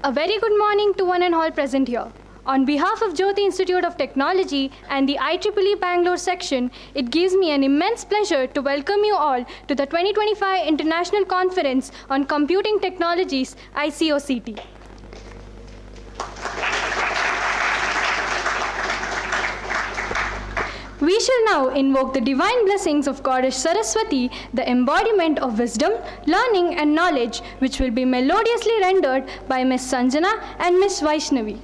A very good morning to one and all present here. On behalf of Jyothy Institute of Technology and the IEEE Bangalore section, it gives me an immense pleasure to welcome you all to the 2025 International Conference on Computing Technologies, ICOCT. We shall now invoke the divine blessings of Goddess Saraswati, the embodiment of wisdom, learning and knowledge, which will be melodiously rendered by Ms. Sanjana and Ms. Vaishnavi.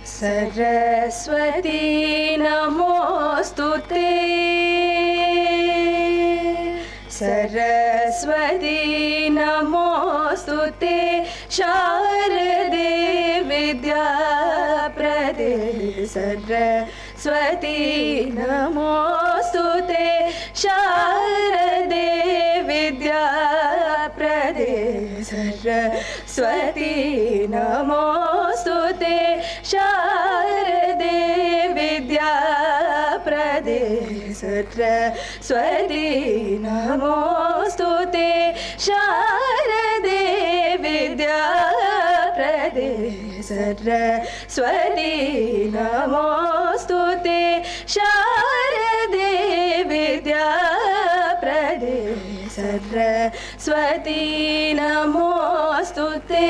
Saraswati namostute, Saraswati namostute, Sharade Vidya Prade, Saraswati namostute, Sharade Vidya Prade, Saraswati namostute, Sharade Vidya Prade, Saraswati namostute, Sharade Vidya Prade, Saraswati namostute, Sharade Vidya Prade, Saraswati namostute.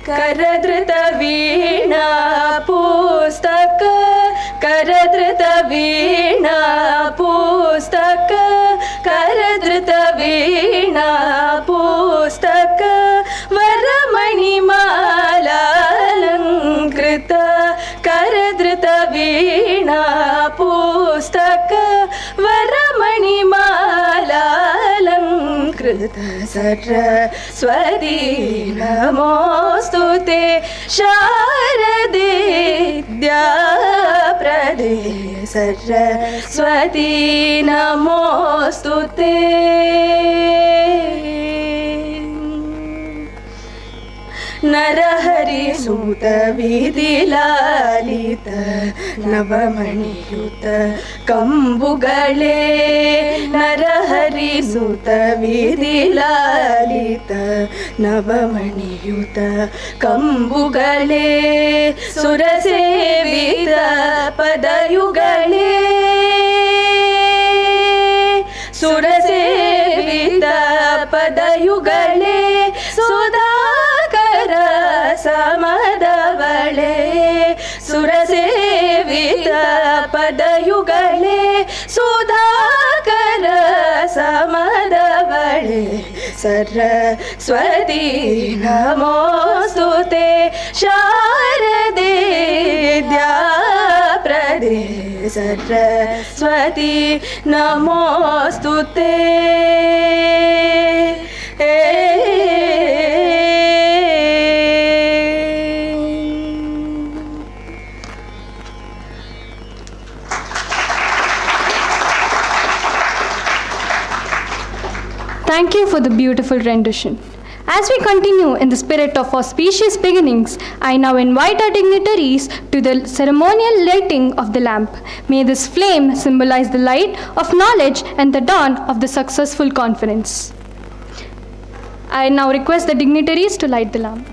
Karadrita veena pustaka, Karadrita veena pustaka, Karadrita veena pustaka, Varamani mala alankrita, Karadrita veena pustaka, Varamani mala alankrita, Saraswati namostute, Sharade Vidya Prade, Saraswati namostute. Narahari Suta Vidilalita Navamaniyuta Kambugale, Narahari Suta Vidilalita Navamaniyuta Kambugale, Surasevita Padayugale, Surasevita Padayugale, Sudhakara Samadavale, Surasevita Padayugale, Sudhakara Samadavale, Saraswati namostute, Sharade Vidya Prade, Saraswati namostute. Thank you for the beautiful rendition. As we continue in the spirit of auspicious beginnings, I now invite our dignitaries to the ceremonial lighting of the lamp. May this flame symbolize the light of knowledge and the dawn of the successful conference. I now request the dignitaries to light the lamp.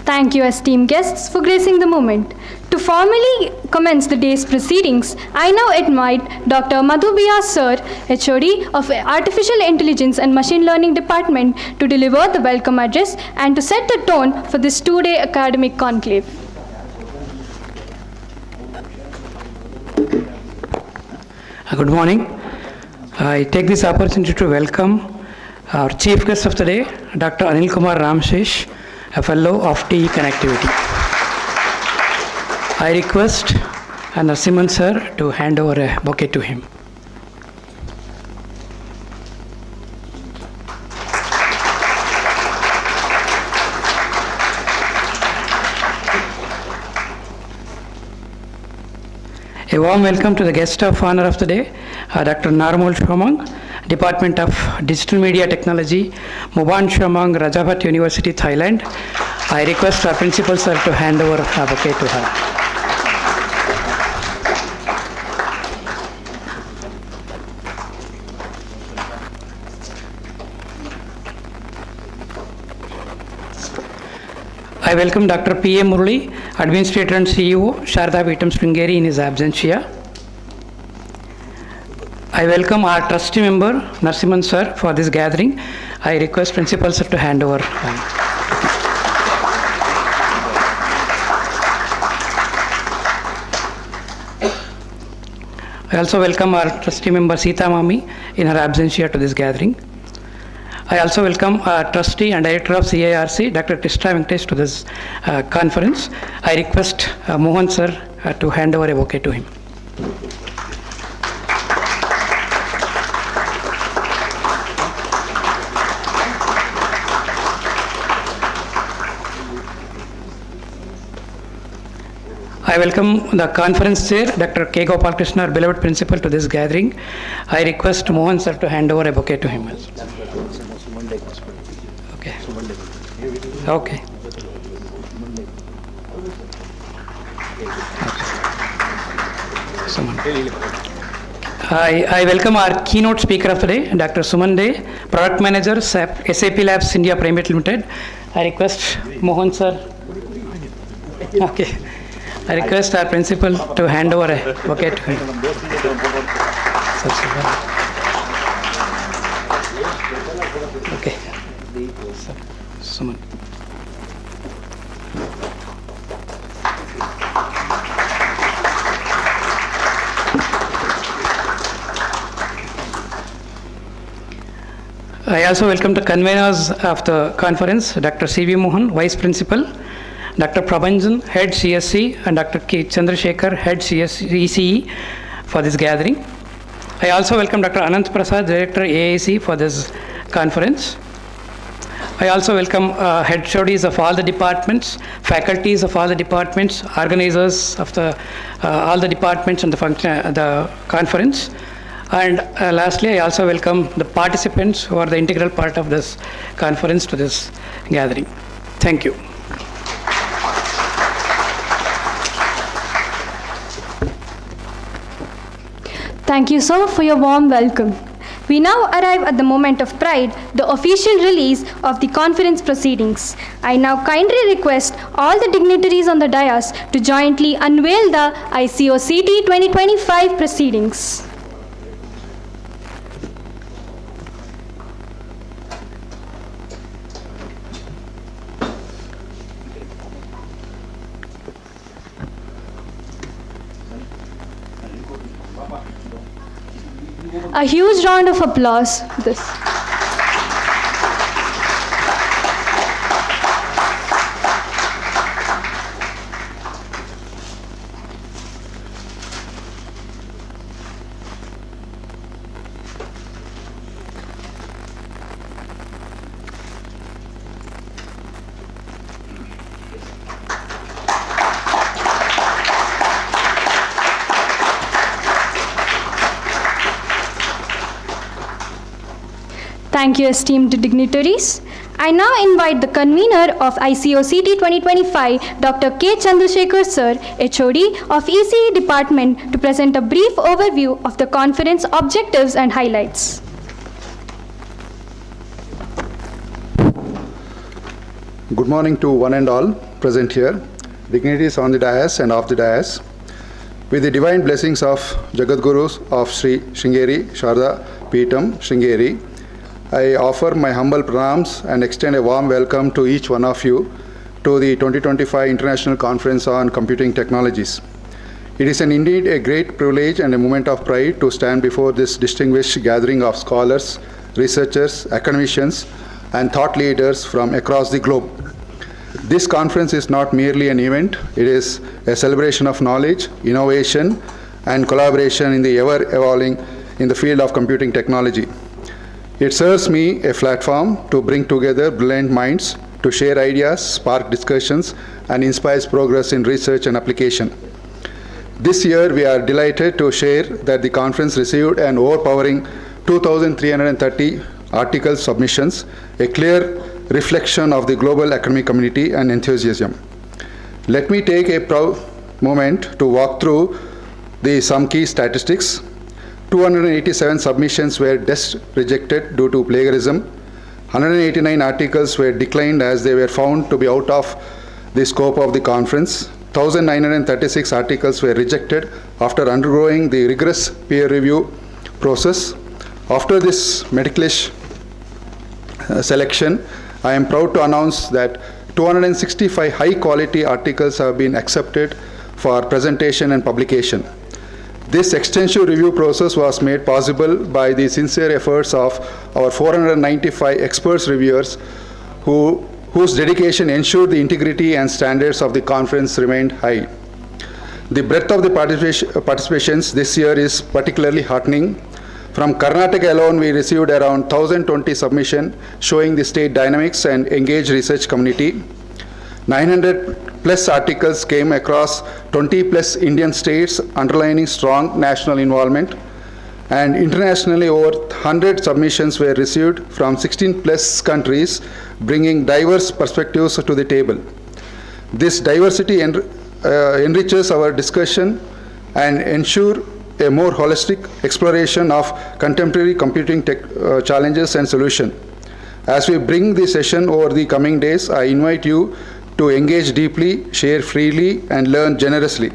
Thank you, esteemed guests, for gracing the moment. To formally commence the day's proceedings, I now invite Dr. Madhubiya Sir, HOD of Artificial Intelligence and Machine Learning Department, to deliver the welcome address and to set the tone for this two-day academic conclave. Good morning. I take this opportunity to welcome our chief guest of the day, Dr. Anil Kumar Ramshesh, a fellow of TE Connectivity. I request Narasimhan sir to hand over a bouquet to him. A warm welcome to the guest of honor of the day, Dr. Narmal Shomang, Department of Digital Media Technology, Muban Shomang, Rajabhat University, Thailand. I request our principal sir to hand over a bouquet to her. I welcome Dr. P. A. Murali, Administrator and CEO, Sharda Pitham Sringeri, in his absentia. I welcome our trustee member, Narasimhan sir, for this gathering. I request Principal sir to hand over. I also welcome our trustee member, Sita Mami, in her absentia to this gathering. I also welcome our trustee and director of CIRC, Dr. Krishna Venkatesh, to this conference. I request Mohan sir to hand over a bouquet to him. I welcome the conference chair, Dr. K. Gopal Krishna, our beloved principal, to this gathering. I request Mohan sir to hand over a bouquet to him. Okay. Okay. I welcome our keynote speaker of the day, Dr. Suman De, Product Manager, SAP Labs India Private Limited. I request Mohan sir. Okay. I request our principal to hand over a bouquet to him. Okay. Suman. I also welcome the conveners of the conference, Dr. C.V. Mohan, Vice Principal, Dr. Prabhanjan, Head CSC, and Dr. K. Chandrasekhar, Head ECE for this gathering. I also welcome Dr. Anant Prasad, Director AIC for this conference. I also welcome head HODs of all the departments, faculties of all the departments, organizers of all the departments and the conference. And lastly, I also welcome the participants who are the integral part of this conference to this gathering. Thank you. Thank you, sir, for your warm welcome. We now arrive at the moment of pride, the official release of the conference proceedings. I now kindly request all the dignitaries on the dais to jointly unveil the ICOCT 2025 proceedings. A huge round of applause for this. Thank you, esteemed dignitaries. I now invite the convener of ICOCT 2025, Dr. K. Chandrasekhar Sir, HOD of ECE Department, to present a brief overview of the conference objectives and highlights. Good morning to one and all present here, dignitaries on the dais and off the dais. With the divine blessings of Jagadgurus of Sri Sringeri Sharda Peetam Sringeri, I offer my humble pranams and extend a warm welcome to each one of you to the 2025 International Conference on Computing Technologies. It is indeed a great privilege and a moment of pride to stand before this distinguished gathering of scholars, researchers, academicians, and thought leaders from across the globe. This conference is not merely an event, it is a celebration of knowledge, innovation, and collaboration in the ever-evolving in the field of computing technology. It serves me a platform to bring together brilliant minds to share ideas, spark discussions, and inspire progress in research and application. This year, we are delighted to share that the conference received an overpowering 2,330 article submissions, a clear reflection of the global academic community and enthusiasm. Let me take a proud moment to walk through some key statistics. 287 submissions were rejected due to plagiarism. 189 articles were declined as they were found to be out of the scope of the conference. 1,936 articles were rejected after undergoing the rigorous peer review process. After this meticulous selection, I am proud to announce that 265 high-quality articles have been accepted for presentation and publication. This extensive review process was made possible by the sincere efforts of our 495 experts reviewers whose dedication ensured the integrity and standards of the conference remained high. The breadth of the participations this year is particularly heartening. From Karnataka alone, we received around 1,020 submissions showing the state dynamics and engaged research community. 900 plus articles came across 20 plus Indian states, underlining strong national involvement. And internationally, over 100 submissions were received from 16 plus countries, bringing diverse perspectives to the table. This diversity enriches our discussion and ensure a more holistic exploration of contemporary computing challenges and solutions. As we bring the session over the coming days, I invite you to engage deeply, share freely, and learn generously.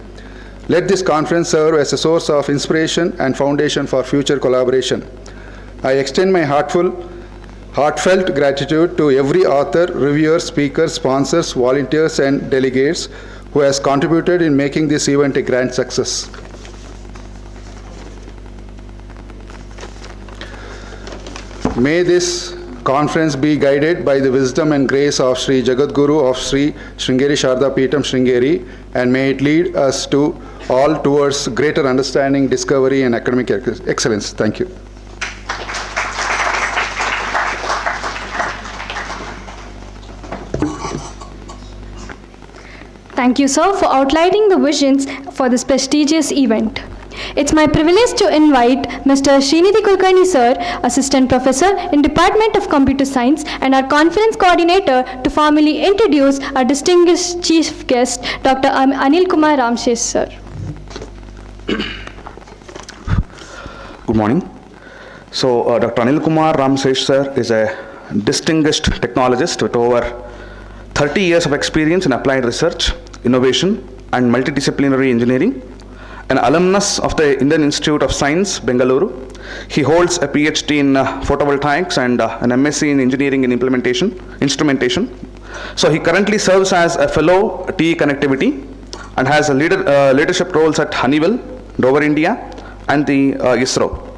Let this conference serve as a source of inspiration and foundation for future collaboration. I extend my heartfelt gratitude to every author, reviewer, speaker, sponsors, volunteers, and delegates who has contributed in making this event a grand success. May this conference be guided by the wisdom and grace of Sri Jagadguru of Sri Sringeri Sharda Peetham Sringeri, and may it lead us to all towards greater understanding, discovery, and academic excellence. Thank you. Thank you, sir, for outlining the visions for this prestigious event. It's my privilege to invite Mr. Srinidhi Kulkarni, sir, Assistant Professor in Department of Computer Science, and our conference coordinator to formally introduce our distinguished chief guest, Dr. Anil Kumar Ramshesh, sir. Good morning. So, Dr. Anil Kumar Ramshesh, sir, is a distinguished technologist with over 30 years of experience in applied research, innovation, and multidisciplinary engineering. An alumnus of the Indian Institute of Science, Bengaluru. He holds a PhD in photovoltaics and an MSc in engineering and instrumentation. So he currently serves as a fellow TE Connectivity and has a leadership roles at Honeywell, Dover India, and the ISRO.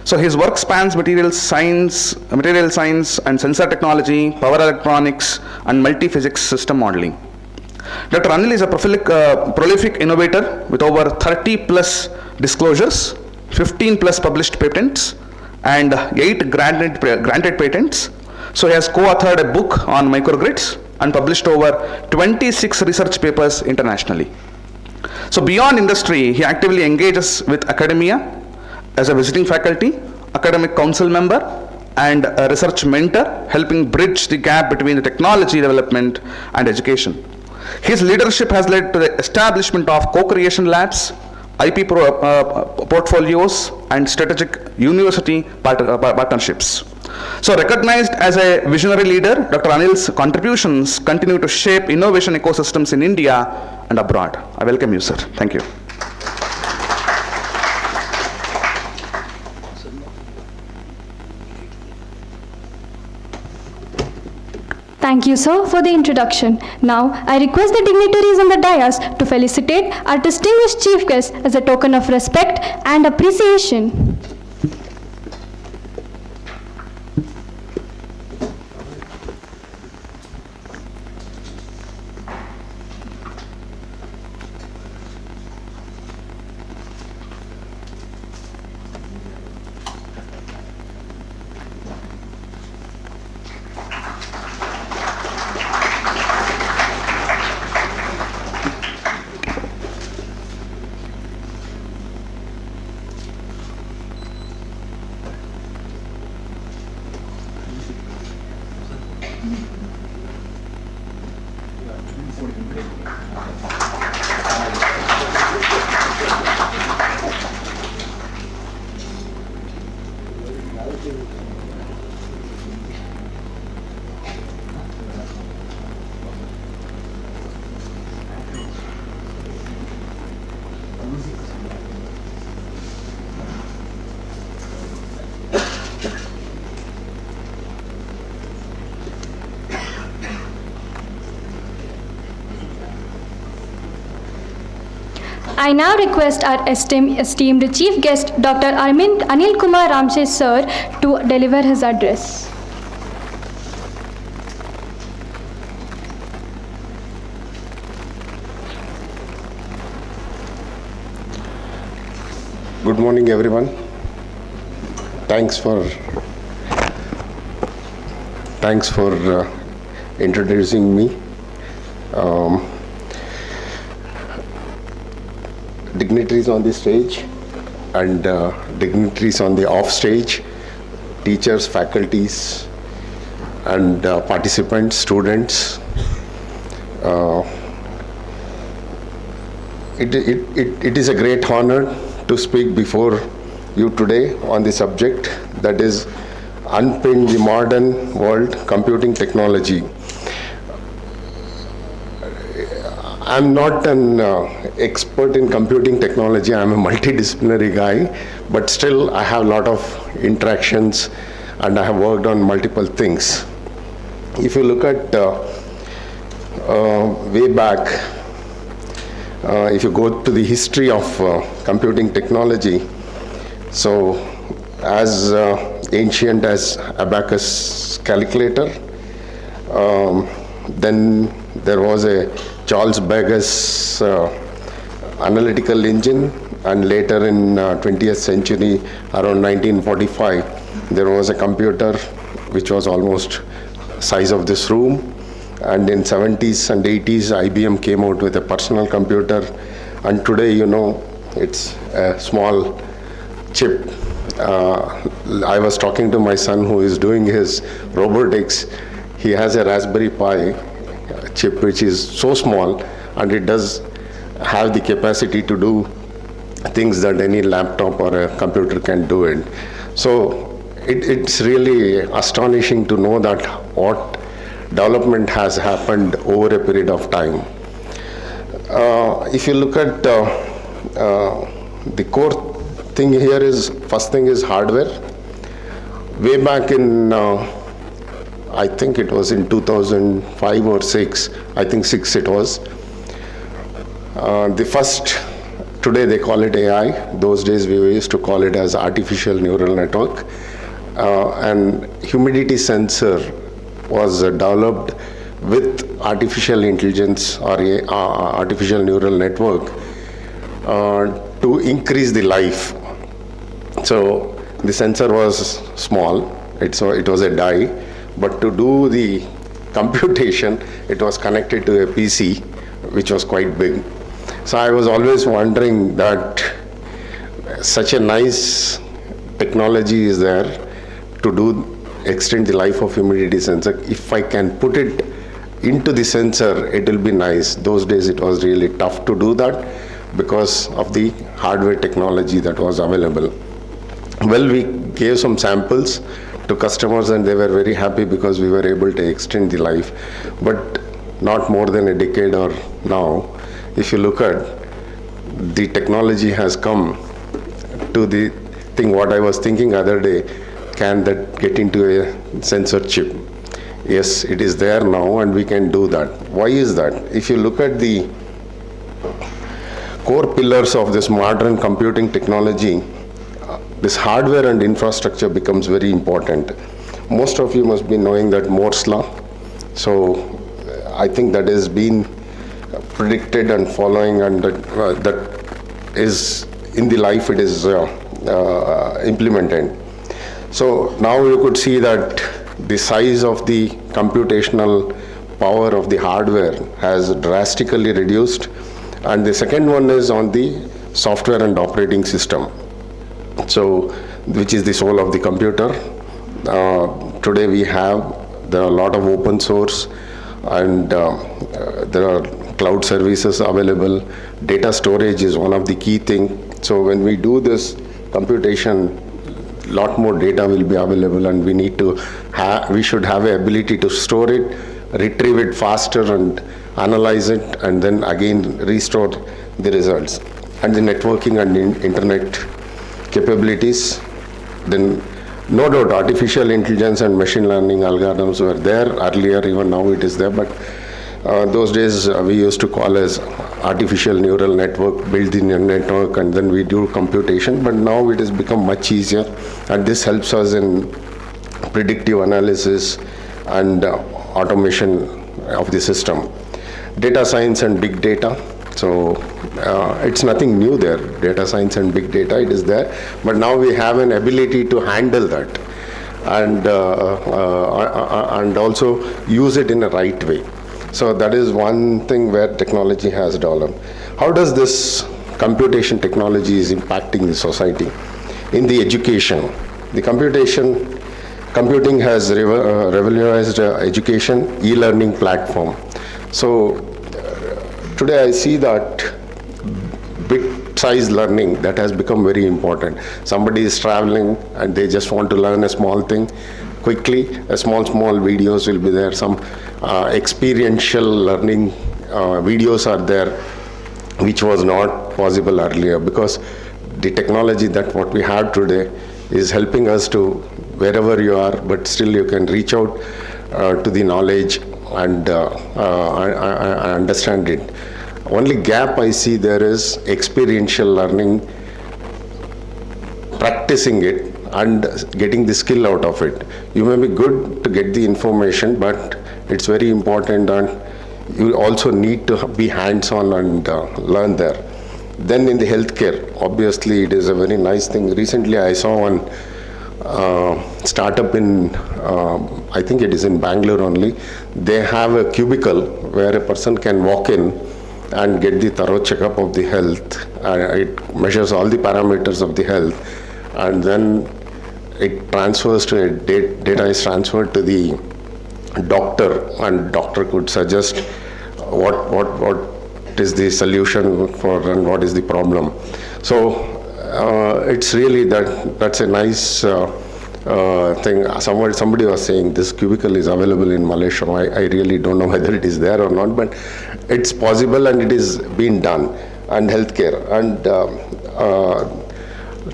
So his work spans material science and sensor technology, power electronics, and multi-physics system modeling. Dr. Anil is a prolific innovator with over 30 plus disclosures, 15 plus published patents, and 8 granted patents. So he has co-authored a book on microgrids and published over 26 research papers internationally. So beyond industry, he actively engages with academia as a visiting faculty, academic council member, and a research mentor, helping bridge the gap between the technology development and education. His leadership has led to the establishment of co-creation labs, IP portfolios, and strategic university partnerships. So recognized as a visionary leader, Dr. Anil's contributions continue to shape innovation ecosystems in India and abroad. I welcome you, sir. Thank you. Thank you, sir, for the introduction. Now, I request the dignitaries on the dais to felicitate our distinguished chief guest as a token of respect and appreciation. I now request our esteemed chief guest, Dr. Anil Kumar Ramshesh, sir, to deliver his address. Good morning, everyone. Thanks for introducing me. Dignitaries on the stage and dignitaries on the off stage, teachers, faculties, and participants, students. It is a great honor to speak before you today on the subject, that is unpinned the modern world computing technology. I'm not an expert in computing technology. I'm a multidisciplinary guy, but still I have a lot of interactions and I have worked on multiple things. If you look at way back, if you go to the history of computing technology, so as ancient as abacus calculator, then there was a Charles Baggett's analytical engine, and later in 20th century, around 1945, there was a computer which was almost size of this room, and in 70s and 80s, IBM came out with a personal computer, and today, you know, it's a small chip. I was talking to my son who is doing his robotics. He has a Raspberry Pi chip which is so small, and it does have the capacity to do things that any laptop or a computer can do it. So it's really astonishing to know that what development has happened over a period of time. If you look at the core thing here is, first thing is hardware. Way back in I think it was in 2005 or 6, I think 6 it was. The first, today they call it AI, those days we used to call it as artificial neural network. And humidity sensor was developed with artificial intelligence or artificial neural network to increase the life. So the sensor was small, it was a die. But to do the computation, it was connected to a PC, which was quite big. So I was always wondering that such a nice technology is there to extend the life of humidity sensor. If I can put it into the sensor, it will be nice. Those days it was really tough to do that because of the hardware technology that was available. Well, we gave some samples to customers and they were very happy because we were able to extend the life. But not more than a decade or now, if you look at the technology has come to the thing what I was thinking other day, can that get into a sensor chip? Yes, it is there now and we can do that. Why is that? If you look at the core pillars of this modern computing technology, this hardware and infrastructure becomes very important. Most of you must be knowing that Moore's law. So I think that has been predicted and following, and that is in the life it is implemented. So now you could see that the size of the computational power of the hardware has drastically reduced. And the second one is on the software and operating system. So, which is the soul of the computer. Today there are a lot of open source, and there are cloud services available. Data storage is one of the key things. So when we do this computation, lot more data will be available, and we should have the ability to store it, retrieve it faster and analyze it, and then again restore the results. And the networking and internet capabilities, then no doubt artificial intelligence and machine learning algorithms were there earlier, even now it is there, but those days we used to call as artificial neural network, build the network, and then we do computation, but now it has become much easier, and this helps us in predictive analysis and automation of the system. Data science and big data. So it's nothing new there, data science and big data, it is there, but now we have an ability to handle that and also use it in a right way. So that is one thing where technology has developed. How does this computation technology is impacting the society? In the education, the computing has revolutionized education, e-learning platform. So today I see that bit bite-sized learning that has become very important. Somebody is traveling and they just want to learn a small thing quickly. A small videos will be there. Some experiential learning videos are there, which was not possible earlier, because the technology that what we have today is helping us to wherever you are, but still you can reach out to the knowledge and understand it. Only gap I see there is experiential learning, practicing it and getting the skill out of it. You may be good to get the information, but it's very important, and you also need to be hands-on and learn there. Then in the healthcare, obviously it is a very nice thing. Recently I saw one startup in, I think it is in Bangalore only. They have a cubicle where a person can walk in and get the thorough checkup of the health. It measures all the parameters of the health, and then it transfers to data is transferred to the doctor, and doctor could suggest what is the solution for and what is the problem. So it's really that's a nice thing. Somebody was saying this cubicle is available in Malaysia. I really don't know whether it is there or not, but it's possible and it is being done. And healthcare. And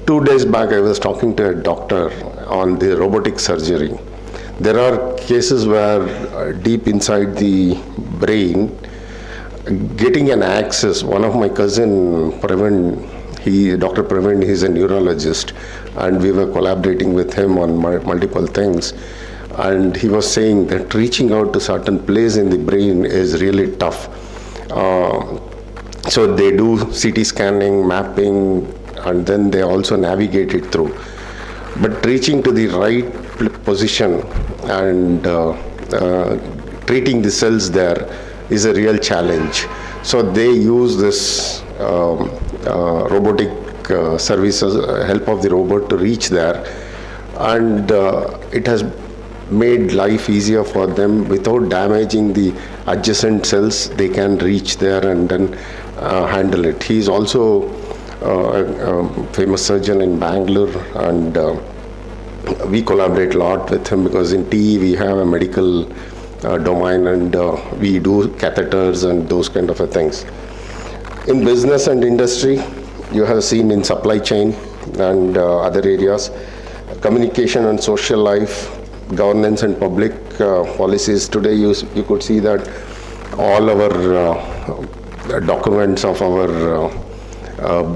2 days back I was talking to a doctor on the robotic surgery. There are cases where deep inside the brain, getting an access. One of my cousin, Praveen, Dr. Praveen, he's a neurologist, and we were collaborating with him on multiple things. And he was saying that reaching out to certain place in the brain is really tough. So they do CT scanning, mapping, and then they also navigate it through. But reaching to the right position and treating the cells there is a real challenge. So they use this robotic services, help of the robot to reach there, and it has made life easier for them. Without damaging the adjacent cells, they can reach there and then handle it. He is also a famous surgeon in Bangalore, and we collaborate a lot with him because in TE we have a medical domain, and we do catheters and those kind of things. In business and industry, you have seen in supply chain and other areas, communication and social life, governance and public policies. Today you could see that all our documents of our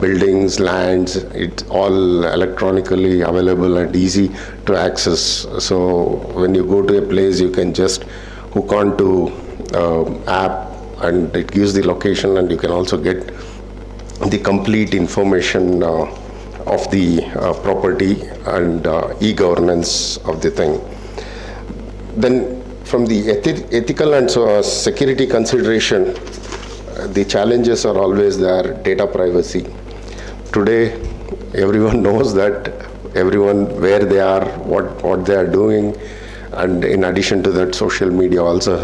buildings, lands, it's all electronically available and easy to access. So when you go to a place, you can just hook on to app and it gives the location, and you can also get the complete information of the property and e-governance of the thing. Then from the ethical and security consideration, the challenges are always there. Data privacy. Today, everyone knows that everyone where they are, what they are doing, and in addition to that, social media also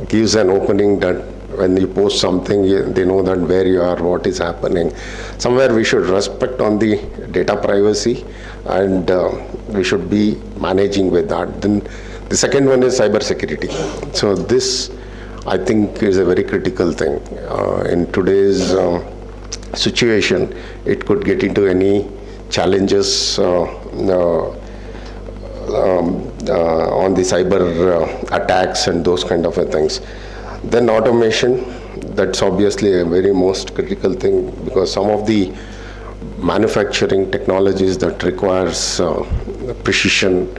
gives an opening that when you post something, they know that where you are, what is happening. Somewhere we should respect on the data privacy, and we should be managing with that. Then the second one is cyber security. So this, I think, is a very critical thing. In today's situation, it could get into any challenges on the cyber attacks and those kind of things. Then automation, that's obviously a very most critical thing, because some of the manufacturing technologies that requires precision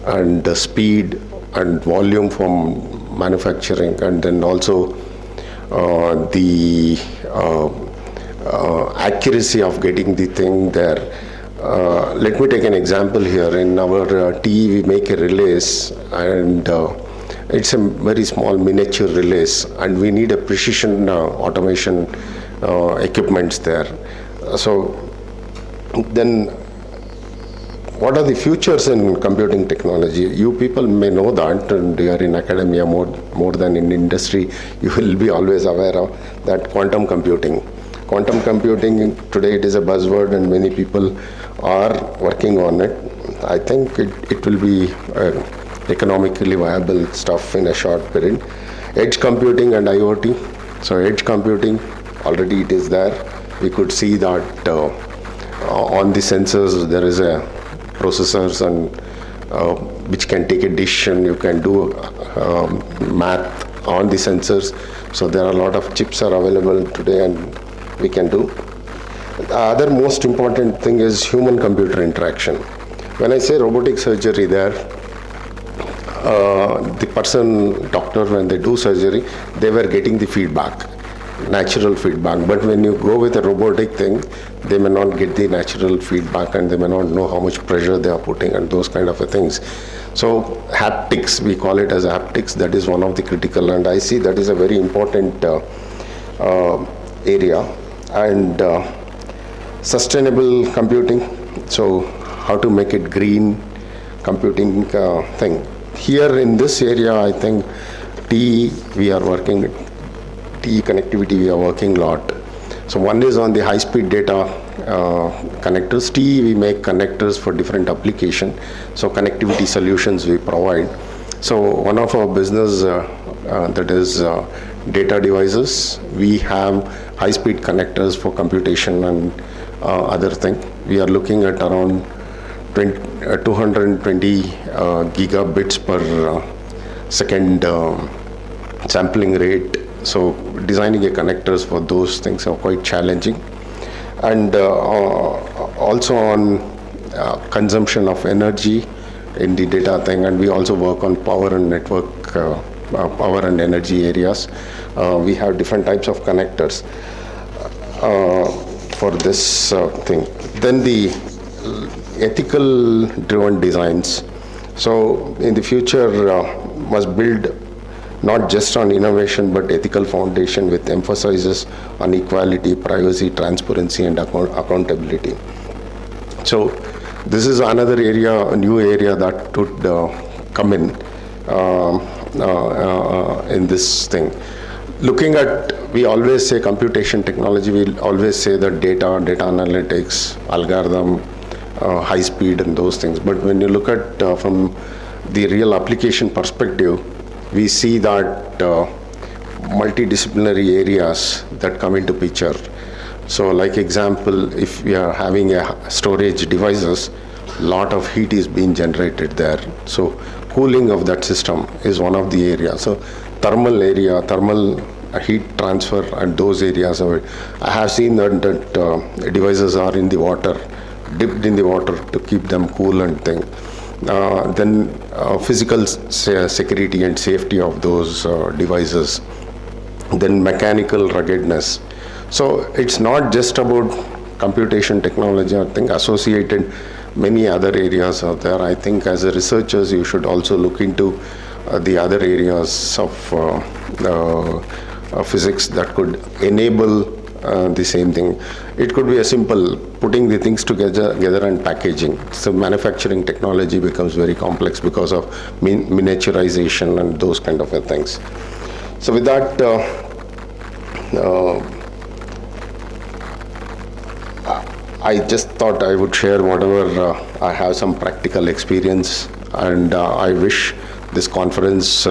and speed and volume from manufacturing, and then also the accuracy of getting the thing there. Let me take an example here. In our TE, we make a relays, and it's a very small miniature relays, and we need a precision automation equipments there. So then what are the futures in computing technology? You people may know that, and you are in academia more than in industry. You will be always aware of that quantum computing. quantum computing, today it is a buzzword and many people are working on it. I think it will be economically viable stuff in a short period. Edge computing and IoT. So edge computing, already it is there. We could see that on the sensors there is a processors and which can take a decision. You can do math on the sensors. So there are a lot of chips are available today and we can do. The other most important thing is human-computer interaction. When I say robotic surgery there, the doctor, when they do surgery, they were getting the feedback, natural feedback. But when you go with a robotic thing, they may not get the natural feedback and they may not know how much pressure they are putting and those kind of things. So haptics, we call it as haptics, that is one of the critical, and I see that is a very important area. And sustainable computing, so how to make it green computing thing. Here in this area, I think TE connectivity, we are working a lot. So one is on the high-speed data connectors. TE, we make connectors for different application. So connectivity solutions we provide. So one of our business that is data devices, we have high-speed connectors for computation and other thing. We are looking at around 220 gigabits per second sampling rate. So designing a connectors for those things are quite challenging. And also on consumption of energy in the data thing, and we also work on power and network, power and energy areas. We have different types of connectors for this thing. Then the ethical driven designs. So in the future must build not just on innovation but ethical foundation with emphasis on equality, privacy, transparency and accountability. So this is another area, a new area that would come in this thing. Looking at, we always say computation technology, we always say that data analytics, algorithm, high speed and those things. But when you look at from the real application perspective, we see that multidisciplinary areas that come into picture. So like example, if we are having a storage devices, lot of heat is being generated there. So cooling of that system is one of the areas. So thermal area, thermal heat transfer and those areas of it. I have seen that devices are in the water, dipped in the water to keep them cool and thing. Then physical security and safety of those devices. Then mechanical ruggedness. So it's not just about computation technology. I think associated many other areas are there. I think as a researchers you should also look into the other areas of physics that could enable the same thing. It could be a simple putting the things together and packaging. So manufacturing technology becomes very complex because of miniaturization and those kind of things. So with that, I just thought I would share whatever I have some practical experience, and I wish this conference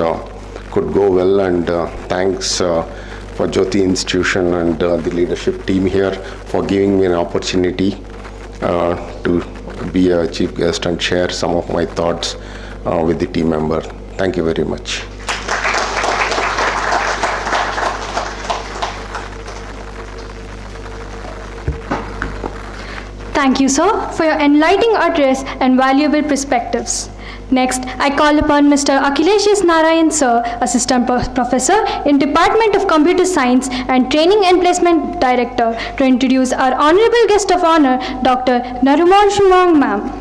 could go well, and thanks for Jyothy Institution and the leadership team here for giving me an opportunity to be a chief guest and share some of my thoughts with the team member. Thank you very much. Thank you, sir, for your enlightening address and valuable perspectives. Next, I call upon Mr. Akhilesh Narayan, sir, Assistant Professor in Department of Computer Science and Training and Placement Director, to introduce our Honorable Guest of Honor, Dr. Narumal Shumang, ma'am.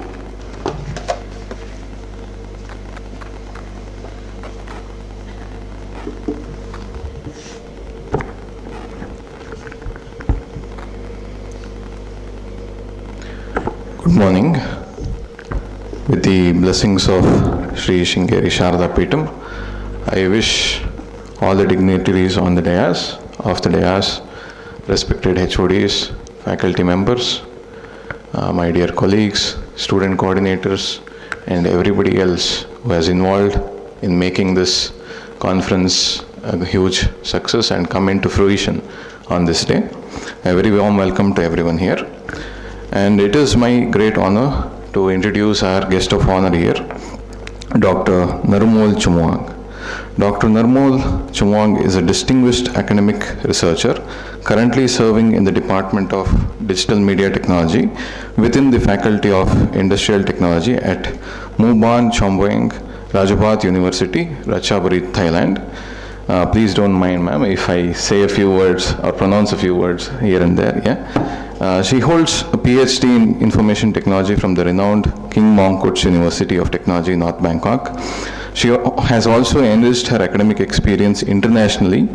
Good morning. With the blessings of Sri Shringeri Sharda Peetam, I wish all the dignitaries on the dais, respected HODs, faculty members, my dear colleagues, student coordinators, and everybody else who has involved in making this conference a huge success and come into fruition on this day. A very warm welcome to everyone here. And it is my great honor to introduce our guest of honor here, Dr. Narumol Chumuang. Dr. Narumol Chumuang is a distinguished academic researcher currently serving in the Department of Digital Media Technology within the Faculty of Industrial Technology at Muban Chomboeng Rajabhat University, Ratchaburi, Thailand. Please don't mind, ma'am, if I say a few words or pronounce a few words here and there. Yeah. She holds a PhD in Information Technology from the renowned King Mongkut's University of Technology, North Bangkok. She has also enriched her academic experience internationally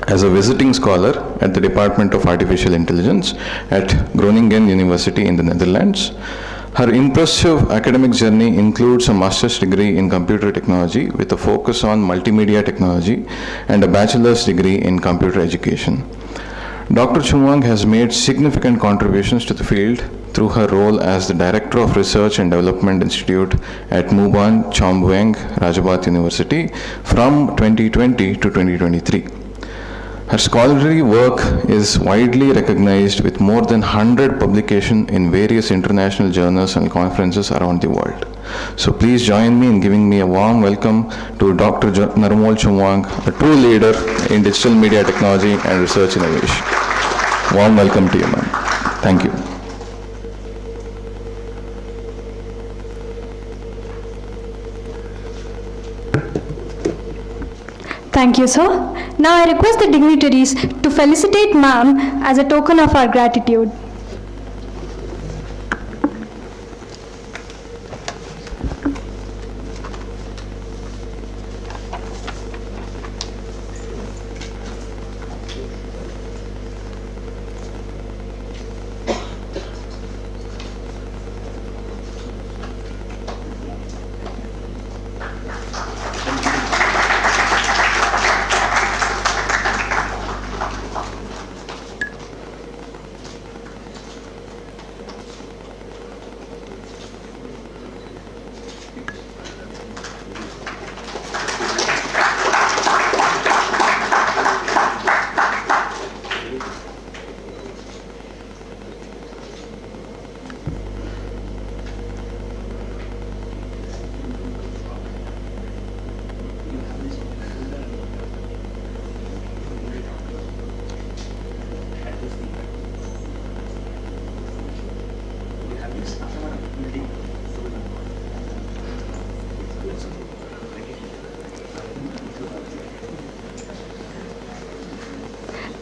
as a visiting scholar at the Department of Artificial Intelligence at Groningen University in the Netherlands. Her impressive academic journey includes a master's degree in computer technology with a focus on multimedia technology and a bachelor's degree in computer education. Dr. Chumuang has made significant contributions to the field through her role as the Director of Research and Development Institute at Muban Chomboeng Rajabhat University from 2020 to 2023. Her scholarly work is widely recognized with more than 100 publications in various international journals and conferences around the world. So please join me in giving me a warm welcome to Dr. Narumol Chumuang, a true leader in digital media technology and research innovation. Warm welcome to you, ma'am. Thank you. Thank you, sir. Now I request the dignitaries to felicitate ma'am as a token of our gratitude.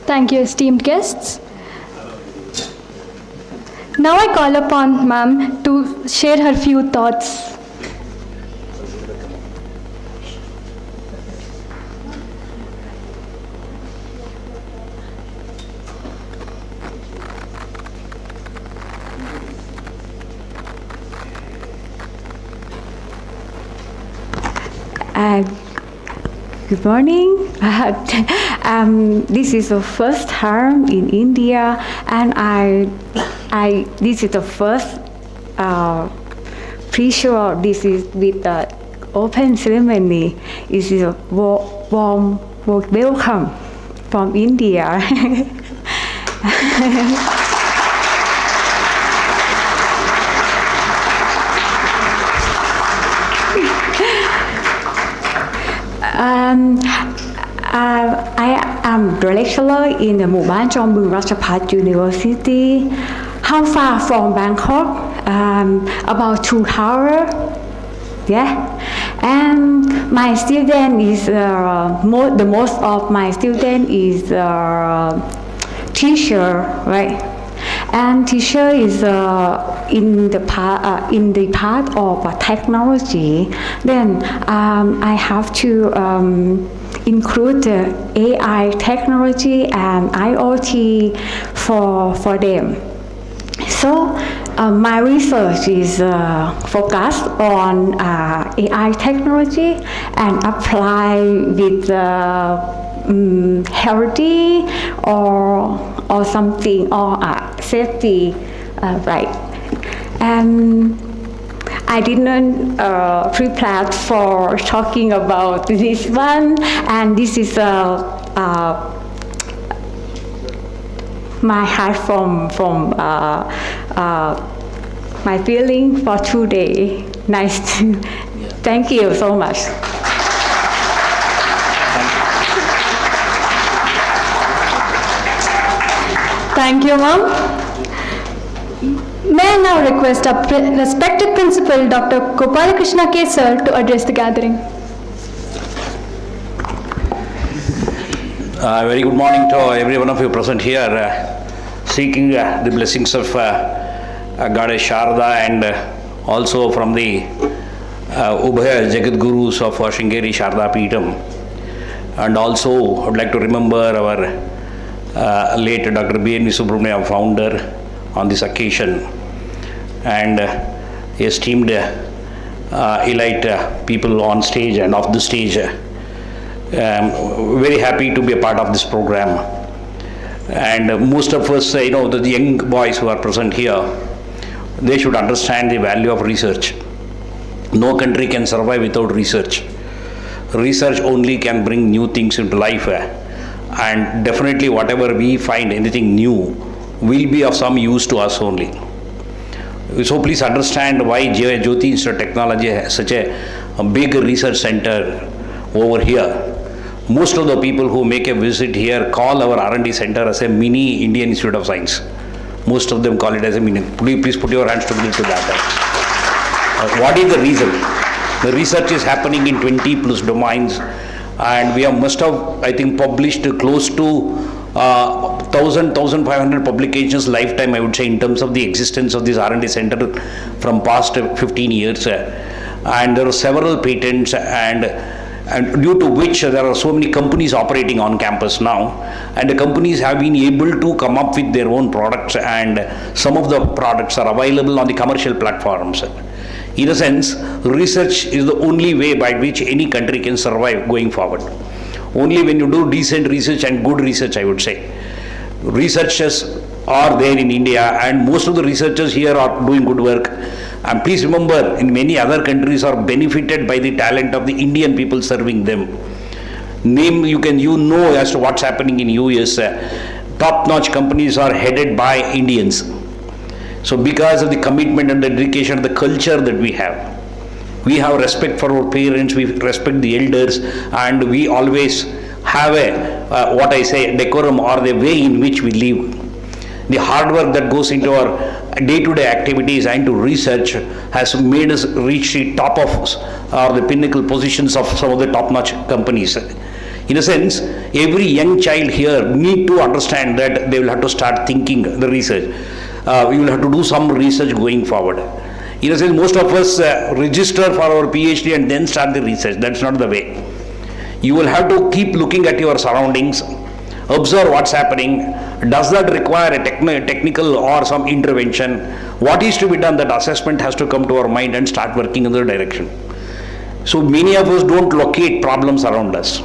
Thank you, esteemed guests. Now I call upon ma'am to share her few thoughts. Good morning. This is the first time in India, and this is the first pre-show. This is with the open ceremony. This is a warm welcome from India. I am the lecturer in the Muban Chomboeng Ratchapat University. How far from Bangkok? About 2 hours. Yeah. And my student is the most of my student is teacher, right? And teacher is in the part of technology. Then I have to include the AI technology and IoT for them. So my research is focused on AI technology and apply with healthy or something or safety right. And I didn't prepare for talking about this one, and this is my heart from my feeling for today. Nice to, thank you so much. Thank you, Ma'am. May I now request our respected principal, Dr. Gopalakrishna K. Sir, to address the gathering. Very good morning to every one of you present here, seeking the blessings of Goddess Sharda and also from the Ubhaya Jagat Gurus of Shringeri Sharda Peetham. And also, I would like to remember our late Dr. B.N. Subramaniam, founder, on this occasion, and esteemed elite people on stage and off the stage. Very happy to be a part of this program. And most of us, the young boys who are present here, they should understand the value of research. No country can survive without research. Research only can bring new things into life. And definitely whatever we find, anything new, will be of some use to us only. So please understand why Jyothy Institute of Technology has such a big research center over here. Most of the people who make a visit here call our R&D center as a mini Indian Institute of Science. Most of them call it as a mini. Please put your hands together to that. What is the reason? The research is happening in 20 plus domains, and we must have, I think, published close to 1,500 publications lifetime, I would say, in terms of the existence of this R&D center from past 15 years. And there are several patents, and due to which there are so many companies operating on campus now, and the companies have been able to come up with their own products, and some of the products are available on the commercial platforms. In a sense, research is the only way by which any country can survive going forward. Only when you do decent research and good research, I would say. Researchers are there in India, and most of the researchers here are doing good work. And please remember, in many other countries are benefited by the talent of the Indian people serving them. You know as to what's happening in US. Top-notch companies are headed by Indians. So because of the commitment and the dedication, the culture that we have respect for our parents, we respect the elders, and we always have a decorum, or the way in which we live. The hard work that goes into our day-to-day activities and to research has made us reach the top of or the pinnacle positions of some of the top-notch companies. In a sense, every young child here need to understand that they will have to start thinking the research. We will have to do some research going forward. In a sense, most of us register for our PhD and then start the research. That's not the way. You will have to keep looking at your surroundings, observe what's happening. Does that require a technical or some intervention? What is to be done? That assessment has to come to our mind and start working in the direction. So many of us don't locate problems around us.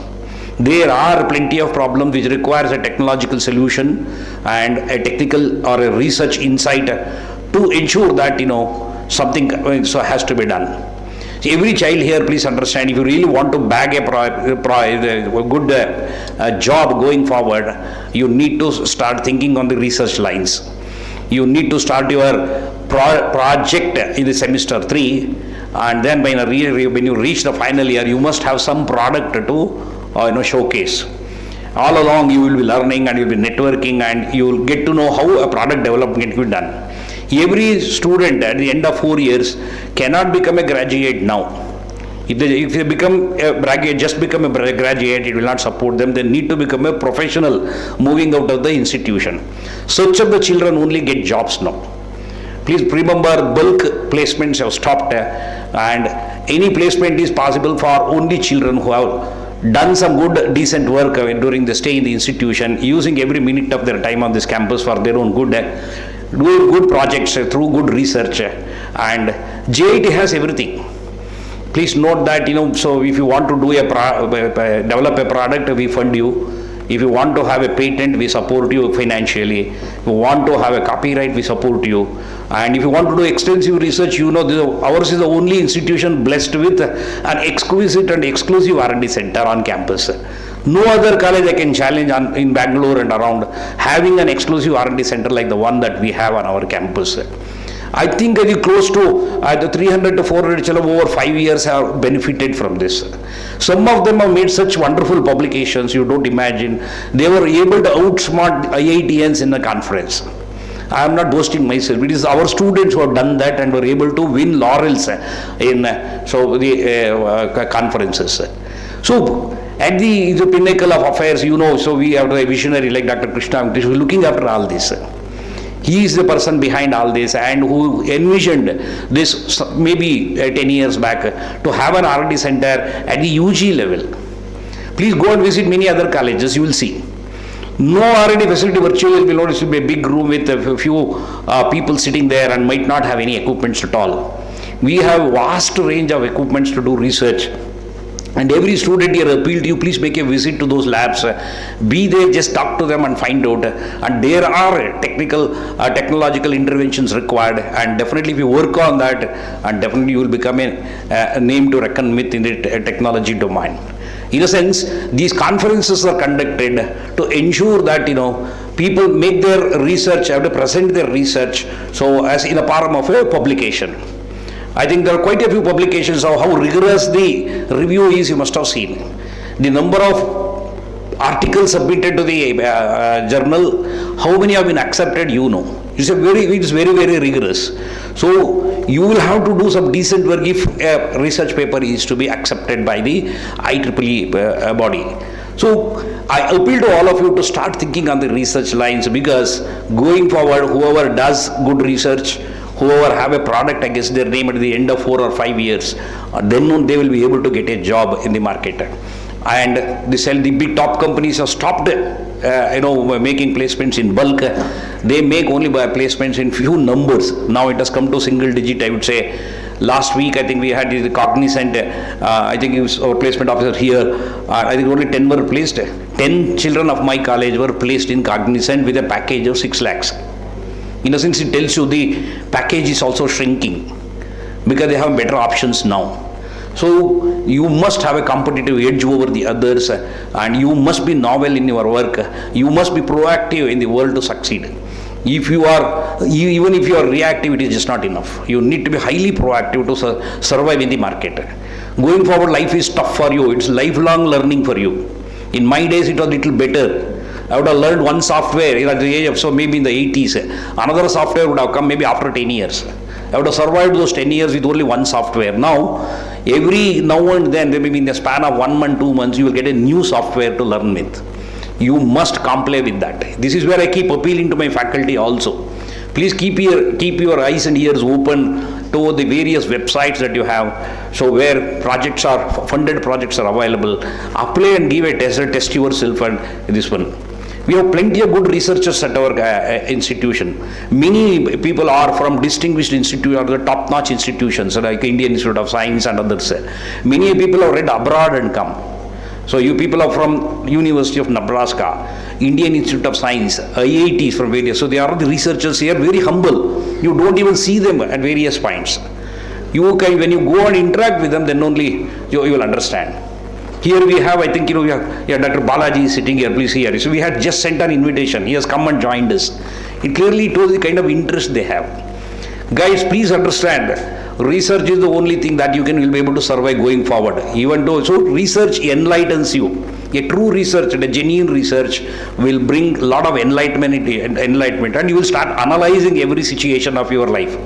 There are plenty of problems which requires a technological solution and a technical or a research insight to ensure that something has to be done. So every child here, please understand, if you really want to bag a good job going forward, you need to start thinking on the research lines. You need to start your project in the semester 3, and then when you reach the final year, you must have some product to showcase. All along you will be learning and you will be networking, and you will get to know how a product development can be done. Every student at the end of 4 years cannot become a graduate now. If they become a graduate, it will not support them. They need to become a professional moving out of the institution. Such of the children only get jobs now. Please remember, bulk placements have stopped, and any placement is possible for only children who have done some good, decent work during the stay in the institution, using every minute of their time on this campus for their own good, doing good projects through good research. And JIT has everything. Please note that, so if you want to do develop a product, we fund you. If you want to have a patent, we support you financially. If you want to have a copyright, we support you. And if you want to do extensive research, ours is the only institution blessed with an exquisite and exclusive R&D center on campus. No other college I can challenge in Bangalore and around having an exclusive R&D center like the one that we have on our campus. I think close to 300 to 400 children over 5 years have benefited from this. Some of them have made such wonderful publications, you don't imagine. They were able to outsmart IITians in the conference. I am not boasting myself. It is our students who have done that and were able to win laurels in the conferences. So, at the pinnacle of affairs, so we have a visionary like Dr. Krishna, who is looking after all this. He is the person behind all this and who envisioned this maybe 10 years back to have an R&D center at the UG level. Please go and visit many other colleges, you will see. No R&D facility virtually will not be a big room with a few people sitting there and might not have any equipments at all. We have vast range of equipments to do research. And every student here appeal to you, please make a visit to those labs. Be there, just talk to them and find out. And there are technological interventions required. And definitely if you work on that, and definitely you will become a name to reckon with in the technology domain. In a sense, these conferences are conducted to ensure that, people make their research, have to present their research, so as in a form of a publication. I think there are quite a few publications of how rigorous the review is, you must have seen. The number of articles submitted to the journal, how many have been accepted, It is very, very rigorous. So you will have to do some decent work if a research paper is to be accepted by the IEEE body. So I appeal to all of you to start thinking on the research lines, because going forward, whoever does good research, whoever have a product against their name at the end of 4 or 5 years, then they will be able to get a job in the market. And the big top companies have stopped making placements in bulk. They make only by placements in few numbers. Now it has come to single digit, I would say. Last week, I think we had the Cognizant, I think he was our placement officer here. I think only 10 were placed. 10 children of my college were placed in Cognizant with a package of 6 lakhs. In a sense, it tells you the package is also shrinking because they have better options now. So you must have a competitive edge over the others, and you must be novel in your work. You must be proactive in the world to succeed. Even if you are reactive, it is just not enough. You need to be highly proactive to survive in the market. Going forward, life is tough for you. It's lifelong learning for you. In my days, it was a little better. I would have learned one software at the age of, so maybe in the 80s. Another software would have come maybe after 10 years. I would have survived those 10 years with only one software. Now, every now and then, maybe in the span of 1 month, 2 months, you will get a new software to learn with. You must comply with that. This is where I keep appealing to my faculty also. Please keep your eyes and ears open to the various websites that you have. So where funded projects are available, apply and give a test yourself and this one. We have plenty of good researchers at our institution. Many people are from distinguished institutions or the top-notch institutions like Indian Institute of Science and others. Many people have read abroad and come. So you people are from University of Nebraska, Indian Institute of Science, IITs from various. So they are the researchers here, very humble. You don't even see them at various points. When you go and interact with them, then only you will understand. Here we have, I think, Dr. Balaji is sitting here, please here. So we had just sent an invitation. He has come and joined us. It clearly shows the kind of interest they have. Guys, please understand, research is the only thing that will be able to survive going forward. So research enlightens you. A true research and a genuine research will bring a lot of enlightenment, and you will start analyzing every situation of your life.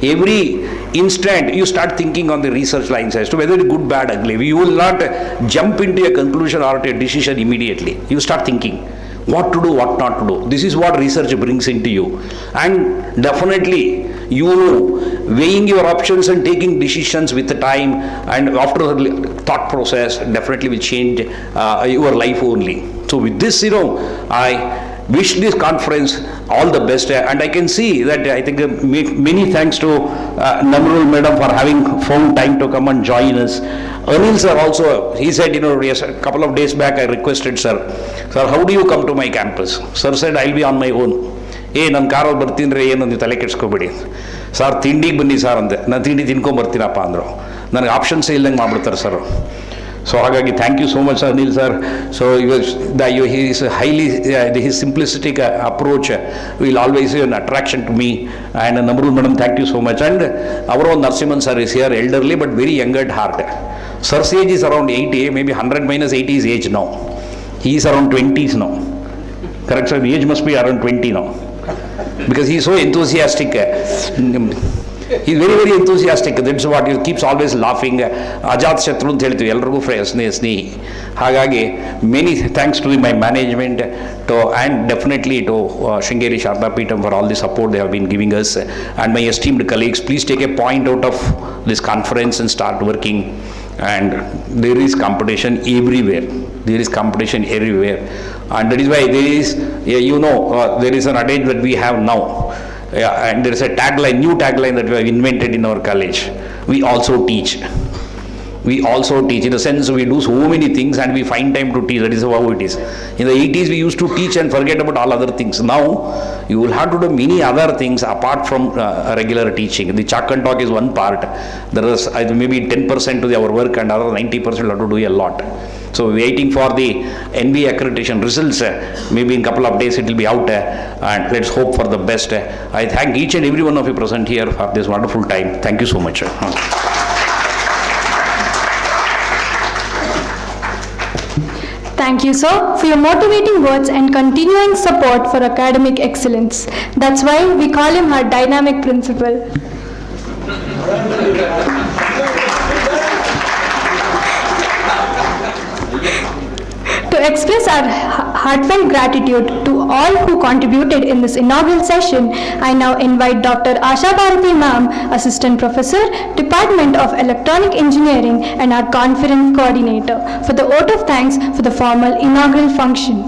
Every instant you start thinking on the research lines as to whether it's good, bad, ugly. You will not jump into a conclusion or a decision immediately. You start thinking what to do, what not to do. This is what research brings into you. And definitely, weighing your options and taking decisions with the time and after the thought process definitely will change your life only. So with this, I wish this conference all the best. And I can see that I think many thanks to Namrul Madam for having found time to come and join us. Anil sir also, he said, yes, a couple of days back I requested sir, how do you come to my campus? Sir said, I'll be on my own. ನನ್ನ ಕಾರಲ್ಲಿ ಬರ್ತೀನಿ ರೀ, ಏನು ನೀವು ತಲೆ ಕೆಡ್ಸ್ಕೊಬೇಡಿ sir, ತಿಂಡಿಗೆ ಬನ್ನಿ sir ಅಂದೆ. ನಾನು ತಿಂಡಿ ತಿನ್ಕೊಂಬರ್ತೀನಪ್ಪ ಅಂದರು. ನನಗೆ ಆಪ್ಷನ್ಸೇ ಇಲ್ದಂಗೆ ಮಾಡ್ಬಿಡ್ತಾರೆ ಸರ್. ಸೊ ಹಾಗಾಗಿ thank you so much Anil sir. So his highly his simplistic approach will always be an attraction to me. And Namrul madam, thank you so much. And our own Narasimhan sir is here, elderly but very young at heart. Sir's age is around 80, maybe 100 minus 80 is age now. He is around 20s now. Correct sir, the age must be around 20 now. Because he is so enthusiastic. He is very, very enthusiastic. That's what he keeps always laughing. Ajat Shatru ಅಂತ ಹೇಳ್ತೀವಿ ಎಲ್ರಿಗೂ ಸ್ನೇಹಿ. ಹಾಗಾಗಿ many thanks to my management and definitely to Sringeri Sharda Peetham for all the support they have been giving us. And my esteemed colleagues, please take a point out of this conference and start working. And there is competition everywhere. There is competition everywhere. And that is why there is, there is an adage that we have now. And there is a tagline, new tagline that we have invented in our college. We also teach. We also teach. In the sense, we do so many things and we find time to teach. That is how it is. In the 80s, we used to teach and forget about all other things. Now, you will have to do many other things apart from regular teaching. The chalk and talk is one part. There is maybe 10% to our work and other 90% will have to do a lot. So waiting for the NBA accreditation results. Maybe in a couple of days it will be out, and let's hope for the best. I thank each and every one of you present here for this wonderful time. Thank you so much. Thank you, sir, for your motivating words and continuing support for academic excellence. That's why we call him our dynamic principal. To express our heartfelt gratitude to all who contributed in this inaugural session, I now invite Dr. Asha Bharati Ma'am, Assistant Professor, Department of Electronic Engineering and our Conference Coordinator, for the vote of thanks for the formal inaugural function.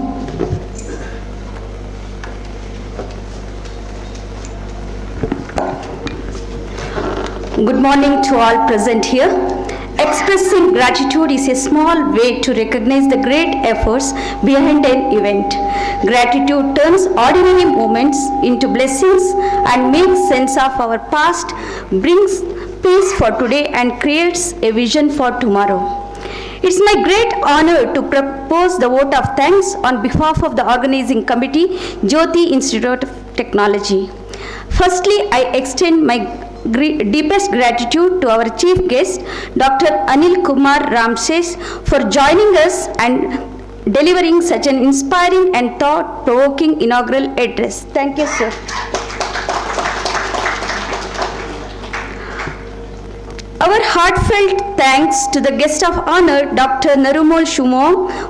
Good morning to all present here. Expressing gratitude is a small way to recognize the great efforts behind an event. Gratitude turns ordinary moments into blessings and makes sense of our past, brings peace for today and creates a vision for tomorrow. It's my great honor to propose the vote of thanks on behalf of the organizing committee, Jyothy Institute of Technology. Firstly, I extend my deepest gratitude to our chief guest, Dr. Anil Kumar Ramses, for joining us and delivering such an inspiring and thought-provoking inaugural address. Thank you, sir. Our heartfelt thanks to the guest of honor, Dr. Narumol Shumo,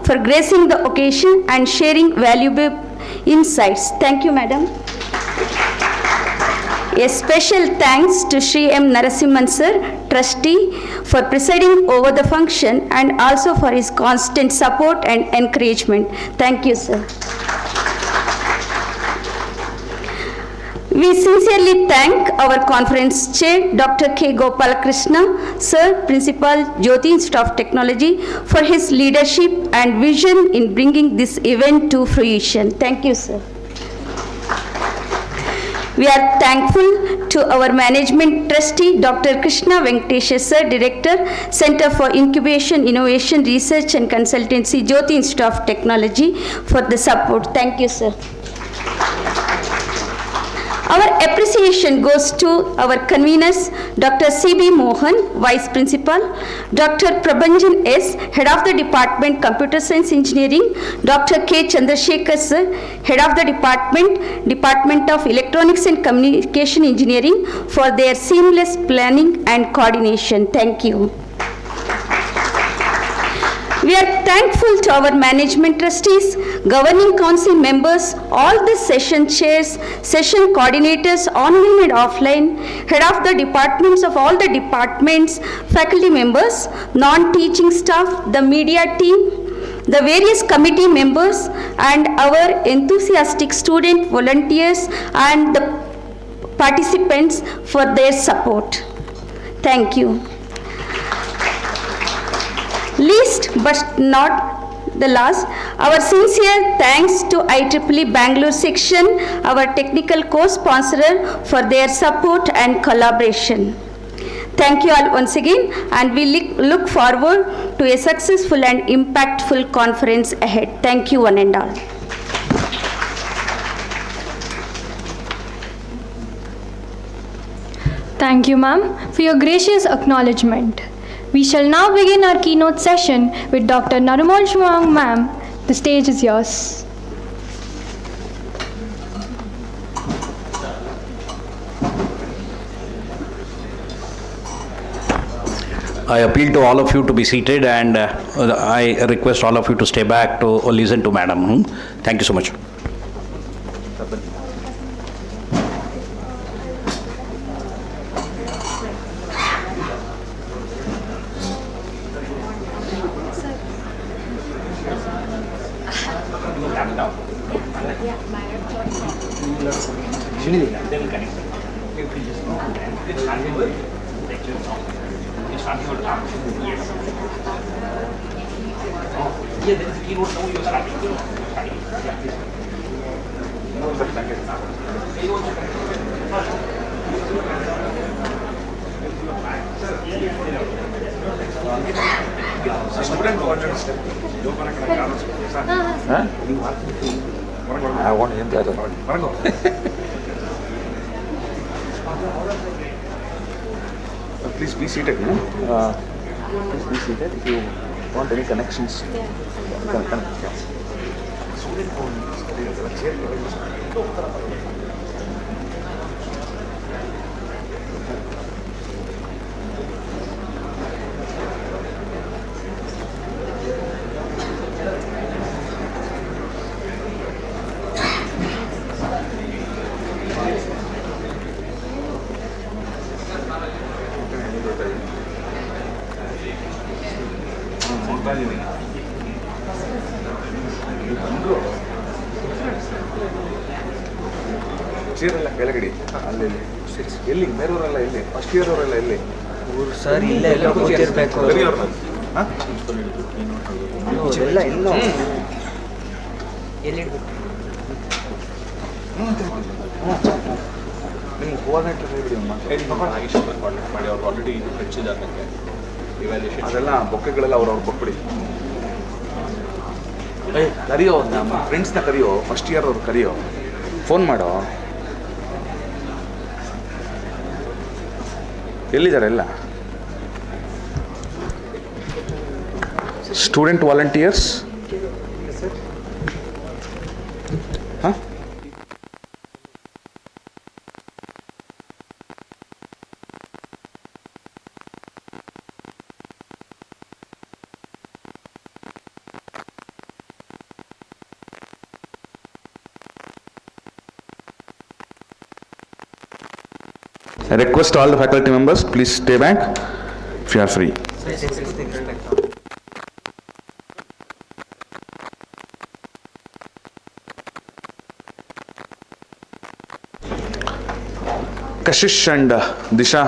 for gracing the occasion and sharing valuable insights. Thank you, madam. A special thanks to Shri M. Narasimhan sir, trustee, for presiding over the function and also for his constant support and encouragement. Thank you, sir. We sincerely thank our conference chair, Dr. K. Gopalakrishna, sir, Principal, Jyothy Institute of Technology, for his leadership and vision in bringing this event to fruition. Thank you, sir. We are thankful to our management trustee, Dr. Krishna Venkatesha sir, Director, Center for Incubation, Innovation, Research and Consultancy, Jyothy Institute of Technology, for the support. Thank you, sir. Our appreciation goes to our conveners, Dr. C.B. Mohan, Vice Principal, Dr. Prabhanjan S., Head of the Department, Computer Science Engineering, Dr. K. Chandrasekhar sir, Head of the Department of Electronics and Communication Engineering, for their seamless planning and coordination. Thank you. We are thankful to our management trustees, governing council members, all the session chairs, session coordinators, online and offline, head of the departments of all the departments, faculty members, non-teaching staff, the media team, the various committee members, and our enthusiastic student volunteers and the participants for their support. Thank you. Least but not the last, our sincere thanks to IEEE Bangalore section, our technical co-sponsorer, for their support and collaboration. Thank you all once again, and we look forward to a successful and impactful conference ahead. Thank you one and all. Thank you, ma'am, for your gracious acknowledgement. We shall now begin our keynote session with Dr. Narumol Shivang, ma'am. The stage is yours. I appeal to all of you to be seated, and I request all of you to stay back to listen to Madam. Thank you so much. I want him to Please be seated. please be seated. If you want any connections, you can connect. ಚೀರೆಲ್ಲ ಕೆಳಗಡೆ ಅಲ್ಲಿ ಎಲ್ಲಿ ಮೇರೂರೆಲ್ಲ ಎಲ್ಲಿ first year ಅವರೆಲ್ಲ ಎಲ್ಲಿ sir ಇಲ್ಲೇ ಎಲ್ಲ ಕೂತಿರ್ಬೇಕು. ಎಲ್ಲ ಇನ್ನೂ ನಿಮ್ಮ ಕೋಆರ್ಡಿನೇಟರ್ ಅದೆಲ್ಲ ಬೊಕ್ಕೆಗಳೆಲ್ಲ ಅವ್ರವ್ರು ಕೊಟ್ಬಿಡಿ. ಕರಿಯೋ ನಮ್ಮ ಫ್ರೆಂಡ್ಸ್ನ ಕರಿಯೋ, ಫಸ್ಟ್ ಇಯರ್ ಅವ್ರು ಕರಿಯೋ, ಫೋನ್ ಮಾಡೋ. ಎಲ್ಲಿದ್ದಾರೆ ಎಲ್ಲ ಸ್ಟೂಡೆಂಟ್ ವಾಲಂಟಿಯರ್ಸ್? ಹಾಂ, I request all the faculty members, please stay back if you are free. Kashish and Disha.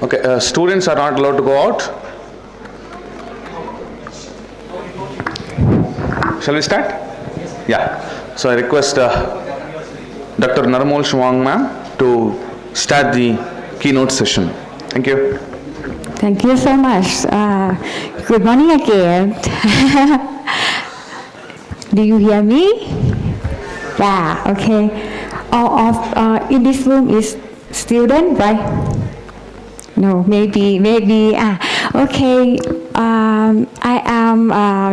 Okay, students are not allowed to go out. Shall we start? Yeah. So I request Dr. Narmol Shwang ma'am to start the keynote session. Thank you. Thank you so much. Good morning again. Do you hear me? Yeah, okay. All of in this room is student, right? No, maybe. Okay. I am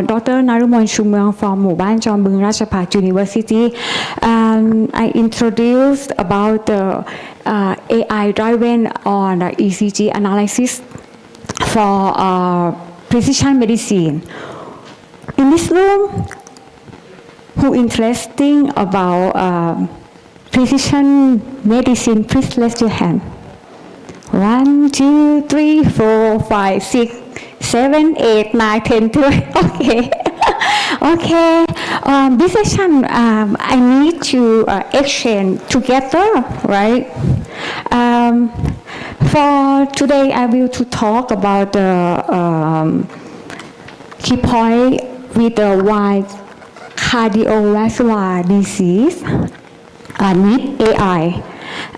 Dr. Narumon Shumeong from Muban Chombung Ratchapat University. I introduced about the AI driven on ECG analysis for precision medicine. In this room, who interesting about precision medicine, please raise your hand. 1, 2, 3, 4, 5, 6, 7, 8, 9, 10, 12. Okay. Okay. This session, I need to exchange together, right? For today, I will to talk about the key point with the why cardiovascular disease need AI.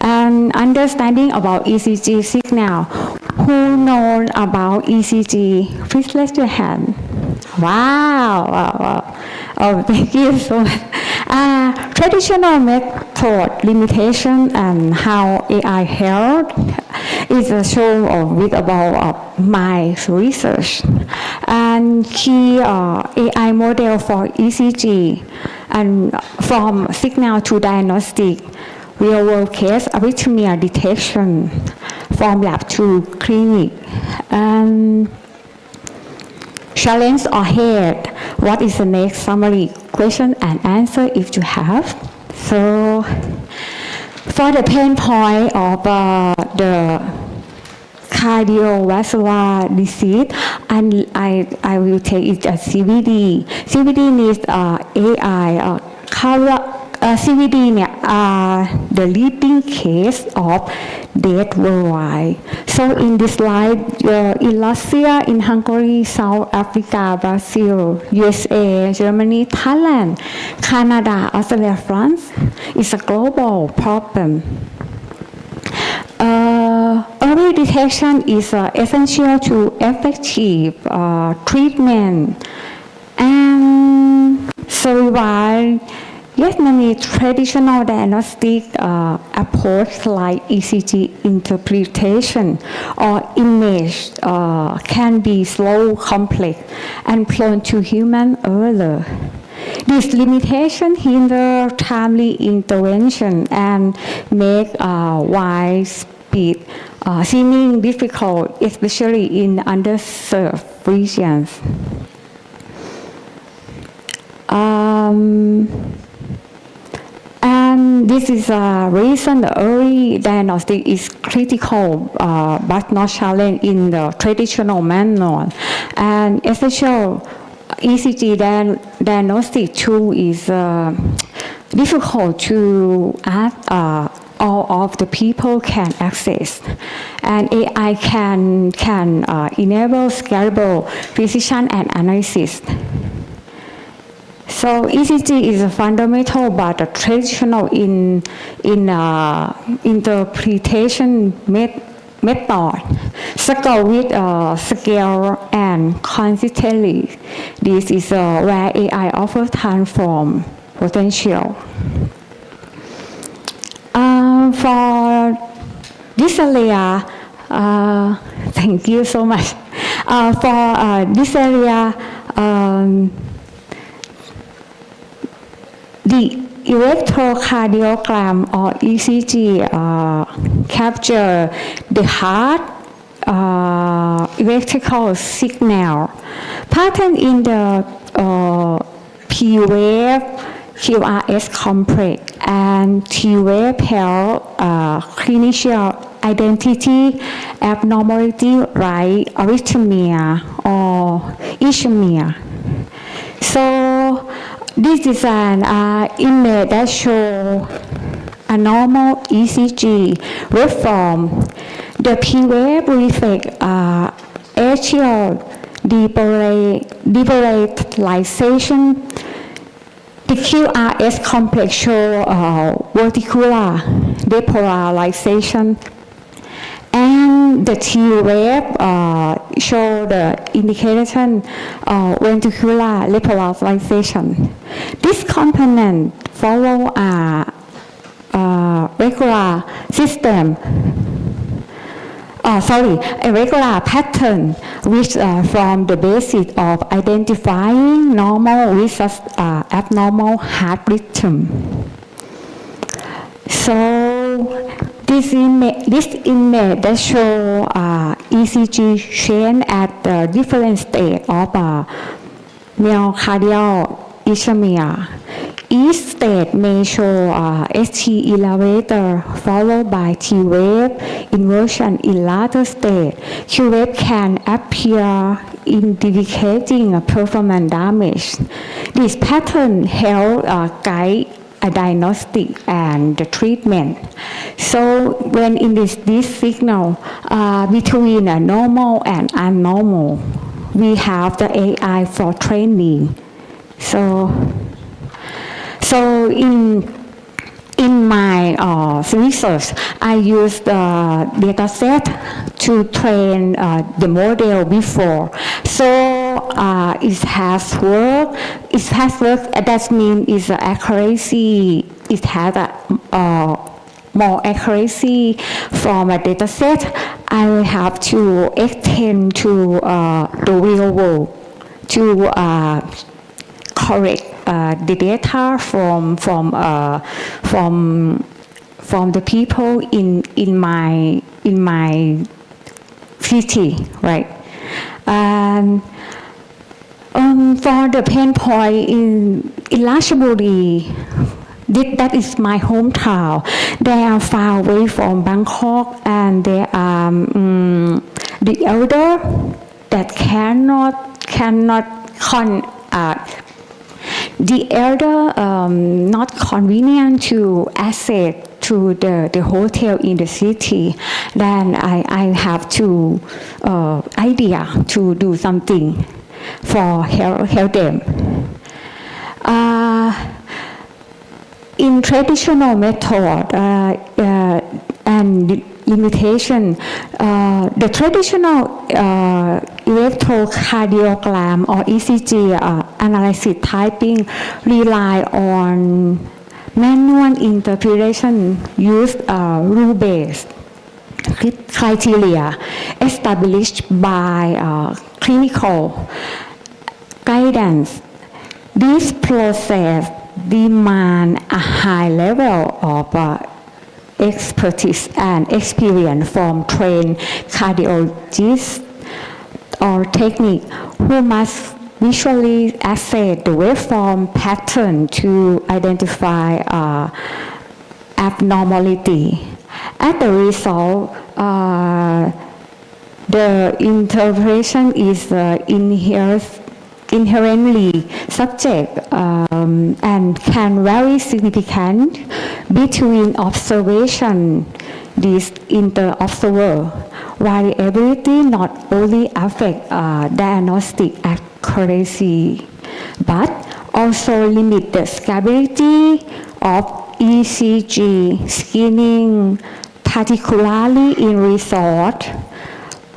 And understanding about ECG signal. Who knows about ECG? Please raise your hand. Wow. Oh, thank you so much. Traditional method limitation and how AI help is a show with about my research. And key AI model for ECG and from signal to diagnostic. Real-world case arrhythmia detection from lab to clinic. And challenge ahead. What is the next summary? Question and answer if you have. So, for the pain point of the cardiovascular disease, and I will take it as CVD. CVD needs AI. CVD the leading case of death worldwide. So in this slide, in Russia, in Hungary, South Africa, Brazil, USA, Germany, Thailand, Canada, Australia, France, it's a global problem. Early detection is essential to effective treatment. And so while yes, many traditional diagnostic approach like ECG interpretation or image can be slow, complex, and prone to human error. This limitation hinder timely intervention and make wide speed seeming difficult, especially in underserved regions. And this is a reason the early diagnostic is critical, but not challenged in the traditional manner. And essential ECG diagnostic tool is difficult to add. All of the people can access, and AI can enable scalable precision and analysis. So ECG is a fundamental but a traditional in interpretation method, scale with scale and consistently. This is where AI offers transform potential. For this area, thank you so much. For this area, the electrocardiogram or ECG capture the heart electrical signal pattern in the P-wave QRS complex and T-wave pair clinical identity abnormality like arrhythmia or ischemia. So this is an image that shows a normal ECG waveform The P-wave reflects axial depolarization. The QRS complex shows vertical depolarization. And the T-wave show the indication of ventricular repolarization. This component follow a regular system. A regular pattern which form the basis of identifying normal versus abnormal heart rhythm. So this image that show ECG change at the different state of myocardial ischemia. Each state may show ST elevator followed by T wave inversion in later state. Q wave can appear indicating performance damage. This pattern help guide a diagnostic and the treatment. So when in this signal between a normal and abnormal, we have the AI for training. So in my research, I use the data set to train the model before. So it has worked. It has worked. That means its accuracy. It has more accuracy from a data set. I will have to extend to the real world to correct the data from the people in my city, right? And for the pain point in Ratchaburi, that is my hometown. They are far away from Bangkok, and they are the elder that the elder not convenient to access to the hotel in the city. Then I have to idea to do something for help them. In traditional method and limitation, the traditional electrocardiogram or ECG analysis typing rely on manual interpretation, use rule-based criteria established by clinical guidance. This process demand a high level of expertise and experience from trained cardiologists or technique who must visually assess the waveform pattern to identify abnormality. As a result, the interpretation is inherently subject and can vary significant between observation. This inter-observer variability not only affect diagnostic accuracy, but also limit the scalability of ECG screening, particularly in resort.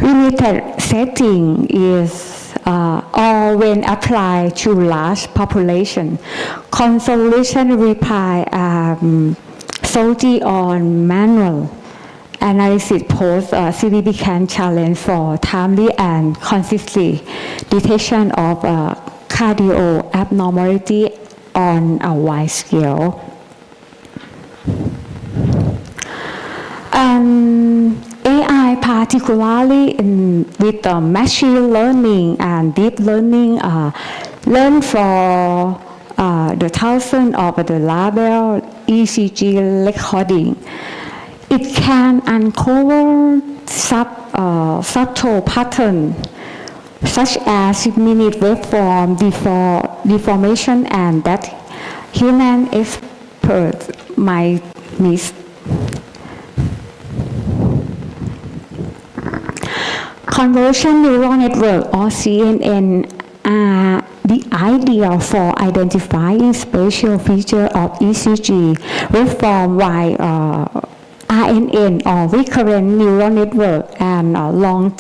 Limited setting is or when applied to large population. Consolidation rely solely on manual analysis pose a significant challenge for timely and consistent detection of cardio abnormality on a wide scale. AI, particularly with machine learning and deep learning, learn for the thousands of the label ECG recording. It can uncover subtle patterns such as minute waveform deformation and that human experts might miss. Convolution neural network or CNN are the idea for identifying spatial features of ECG waveform while RNN or recurrent neural network and long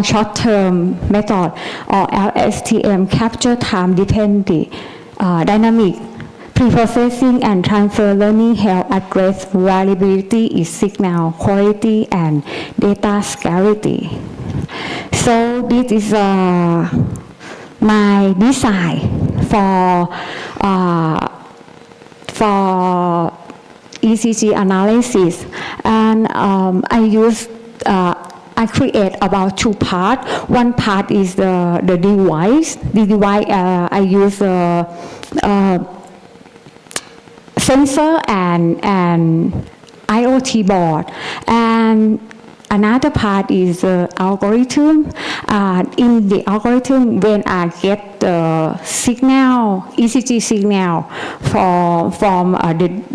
short-term method or LSTM capture time-dependent dynamic preprocessing and transfer learning help address variability in signal quality and data scarcity. So this is my design for ECG analysis, and I create about two parts. One part is the device. The device I use sensor and IoT board, and another part is algorithm. In the algorithm, when I get the signal, ECG signal from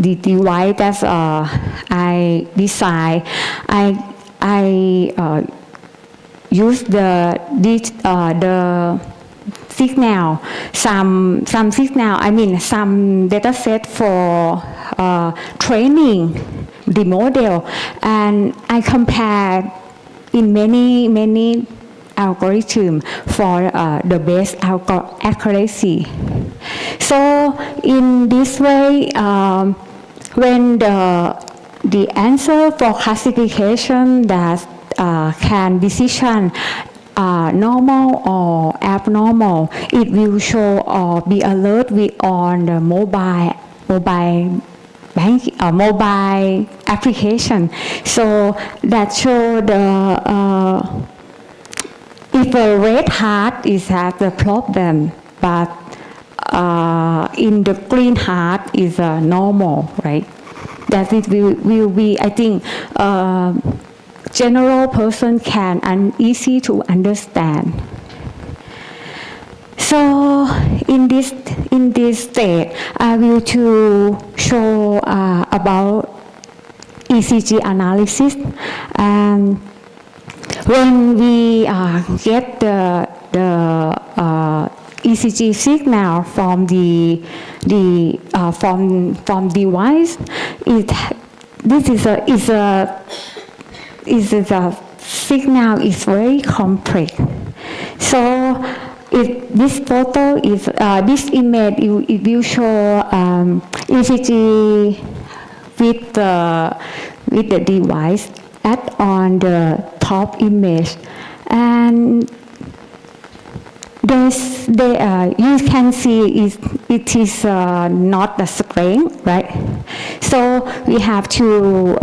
the device that I design, I use the signal, some signal, some data set for training the model, and I compare in many algorithms for the best accuracy. So in this way, when the answer for classification that can decision normal or abnormal, it will show or be alert on the mobile application. So that show the if a red heart has a problem, but in the green heart is normal, right? That it will be, I think, general person can and easy to understand. So in this state, I will to show about ECG analysis, and when we get the ECG signal from the from device, this is a signal is very complex. So this photo is this image it will show ECG with the device on the top image, and you can see it is not the screen, right? So we have to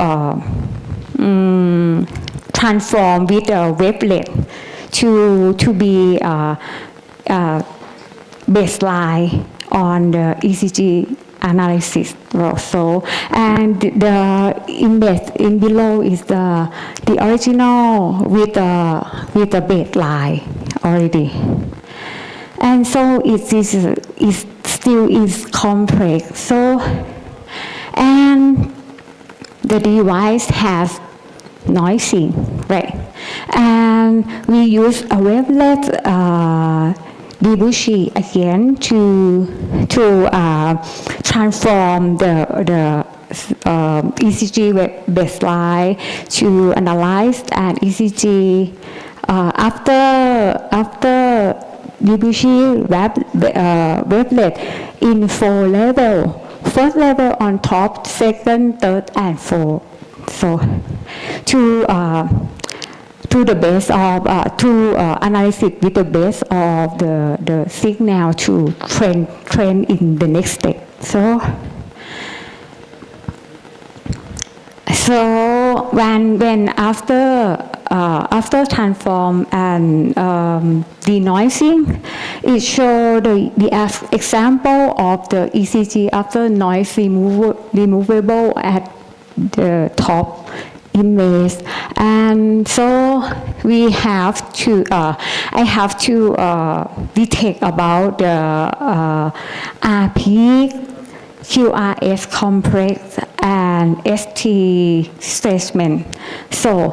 transform with a wavelet to be baseline on the ECG analysis also. And the image in below is the original with the baseline already. And so it still is complex. So, and the device has noisy, right? And we use a wavelet Debussy again to transform the ECG baseline to analyze an ECG after Debussy wavelet in 4 levels. First level on top, second, third, and fourth. So to the base of analysis with the base of the signal to train in the next step. So when after transform and denoising, it shows the example of the ECG after noise removable at the top image. And so we have to I have to detect about the RP, QRS complex, and ST statement. So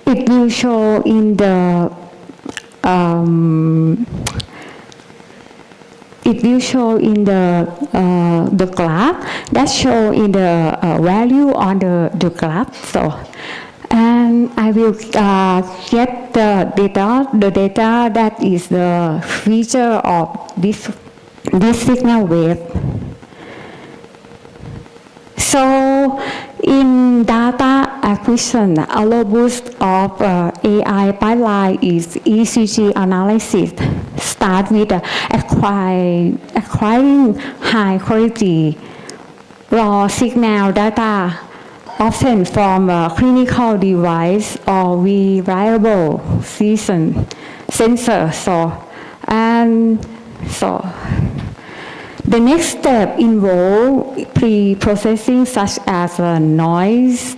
it will show in the the graph that show in the value on the graph. So, and I will get the data that is the feature of this signal wave. So, in data acquisition, a robust of AI pipeline is ECG analysis. Start with acquiring high quality raw signal data, often from a clinical device or reliable sensor. The next step involves pre-processing such as noise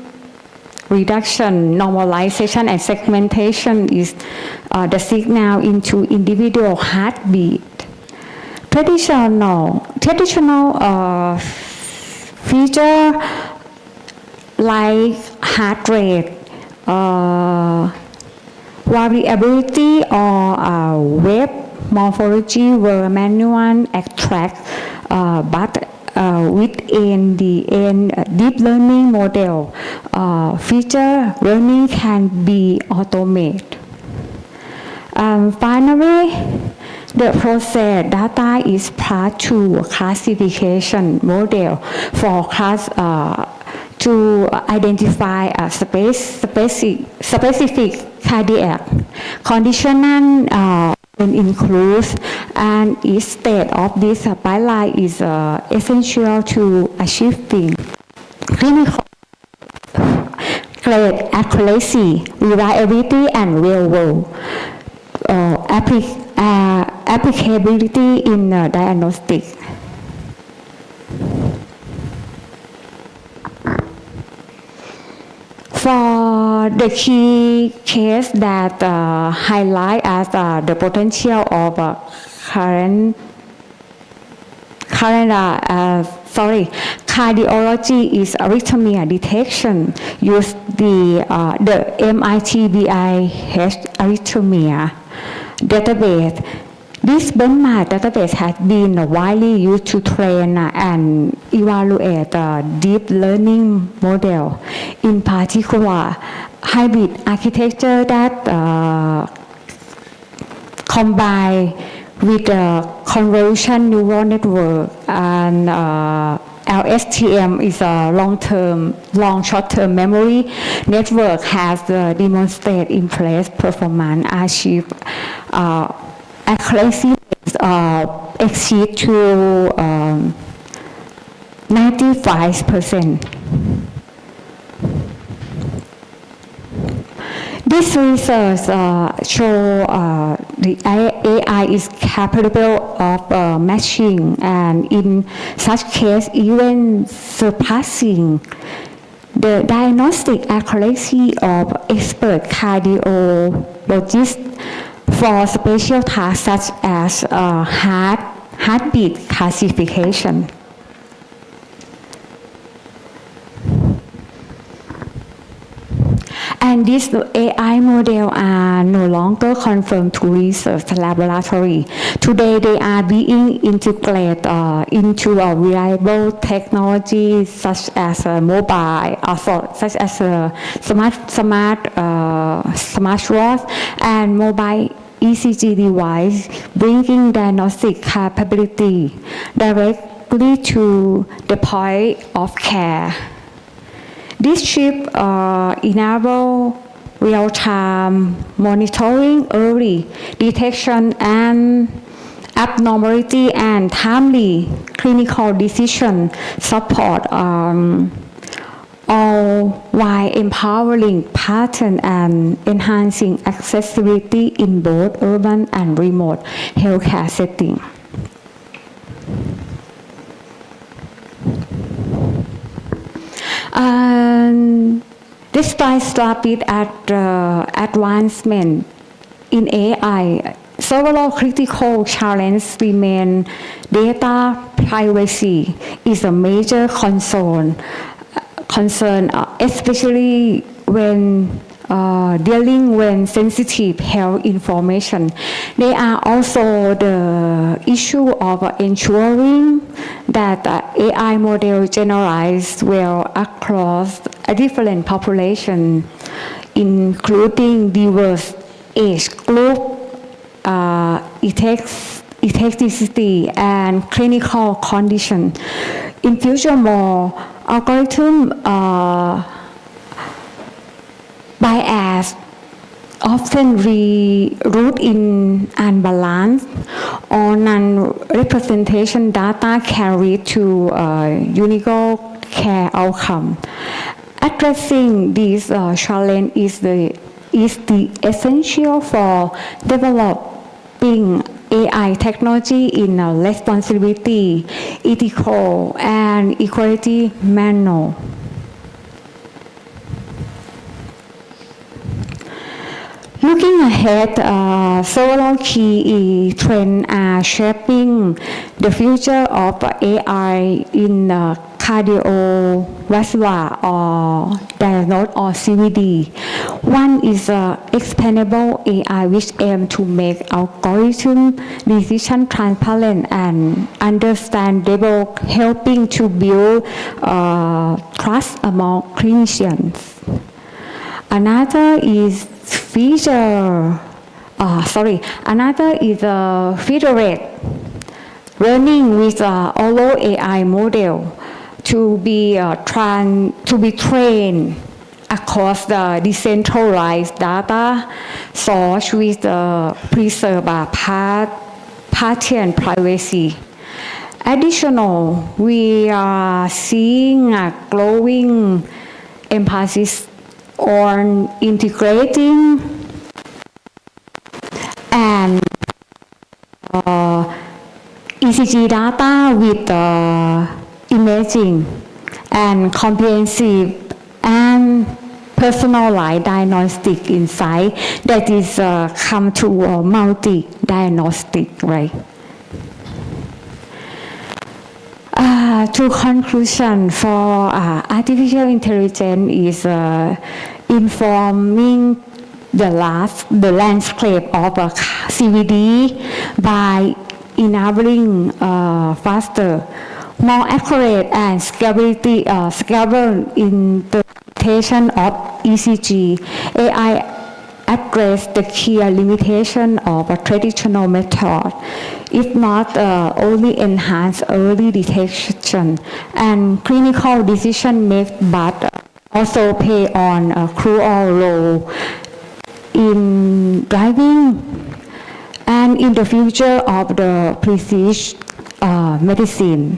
reduction, normalization, and segmentation is the signal into individual heartbeat. Traditional feature like heart rate, variability, or wave morphology were manual extract, but within the deep learning model, feature learning can be automated. Finally, the process data is part to classification model for class to identify a specific cardiac condition and includes and each state of this pipeline is essential to achieving clinical grade accuracy, reliability, and real-world applicability in diagnostics. For the key case that highlight as the potential of cardiology is arrhythmia detection. Use the MIT BIH arrhythmia database. This benchmark database has been widely used to train and evaluate deep learning model, in particular hybrid architecture that combine with convolution neural network and LSTM is a long-short-term memory network has demonstrated in place performance achieve accuracy exceed to 95%. This research show the AI is capable of matching and in such case even surpassing the diagnostic accuracy of expert cardiologists for special tasks such as heartbeat classification. And these AI models are no longer confined to research laboratory. Today, they are being integrated into a reliable technology such as mobile, such as smartwatch and mobile ECG device, bringing diagnostic capability directly to the point of care. This chip enable real-time monitoring, early detection and abnormality, and timely clinical decision support, all while empowering patient and enhancing accessibility in both urban and remote healthcare settings. Despite rapid advancement in AI, several critical challenges remain. Data privacy is a major concern, especially when dealing with sensitive health information. There are also the issue of ensuring that AI model generalize well across a different population, including diverse age group, ethnicity, and clinical condition. In future, more algorithm bias often root in unbalanced or non-representation data can lead to unequal care outcome. Addressing this challenge is the essential for developing AI technology in a responsibility, ethical, and equality manner. Looking ahead, several key trends are shaping the future of AI in cardiovascular or diagnosis or CVD. One is expandable AI, which aims to make algorithm decision transparent and understandable, helping to build trust among clinicians. Another is federated learning with Olo AI model to be trained across the decentralized data source with preserved patient privacy. Additionally, we are seeing a growing emphasis on integrating and ECG data with imaging and comprehensive and personalized diagnostic insight that is come to a multi-diagnostic, right? To conclusion, for artificial intelligence is informing the landscape of CVD by enabling faster, more accurate and scalable interpretation of ECG. AI address the key limitation of a traditional method. It not only enhance early detection and clinical decision making, but also play on a crucial role in driving and in the future of the precision medicine.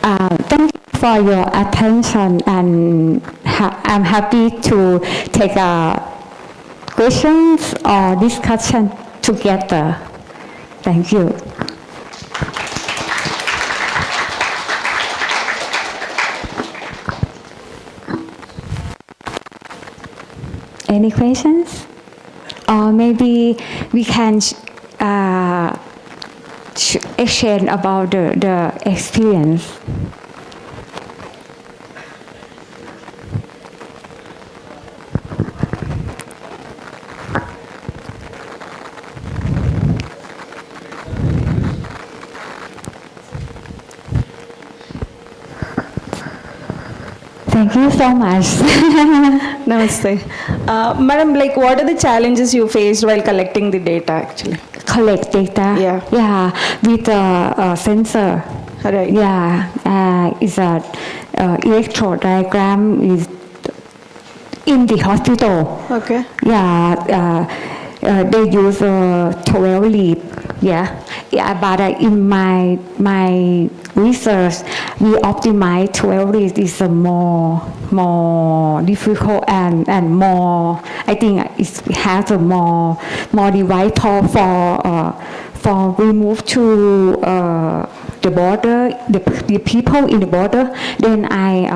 Thank you for your attention, and I'm happy to take questions or discussion together. Thank you. Any questions? Or maybe we can exchange about the experience. Thank you so much. Namaste. Madam, like, what are the challenges you faced while collecting the data, actually? Collect data? Yeah, with a sensor. Right. Yeah, is a electrodiagram is in the hospital. Okay. Yeah, they use 12 lead. Yeah, but in my research, we optimize 12 leads is more difficult and more. I think it has a more device for remove to the border, the people in the border. Then I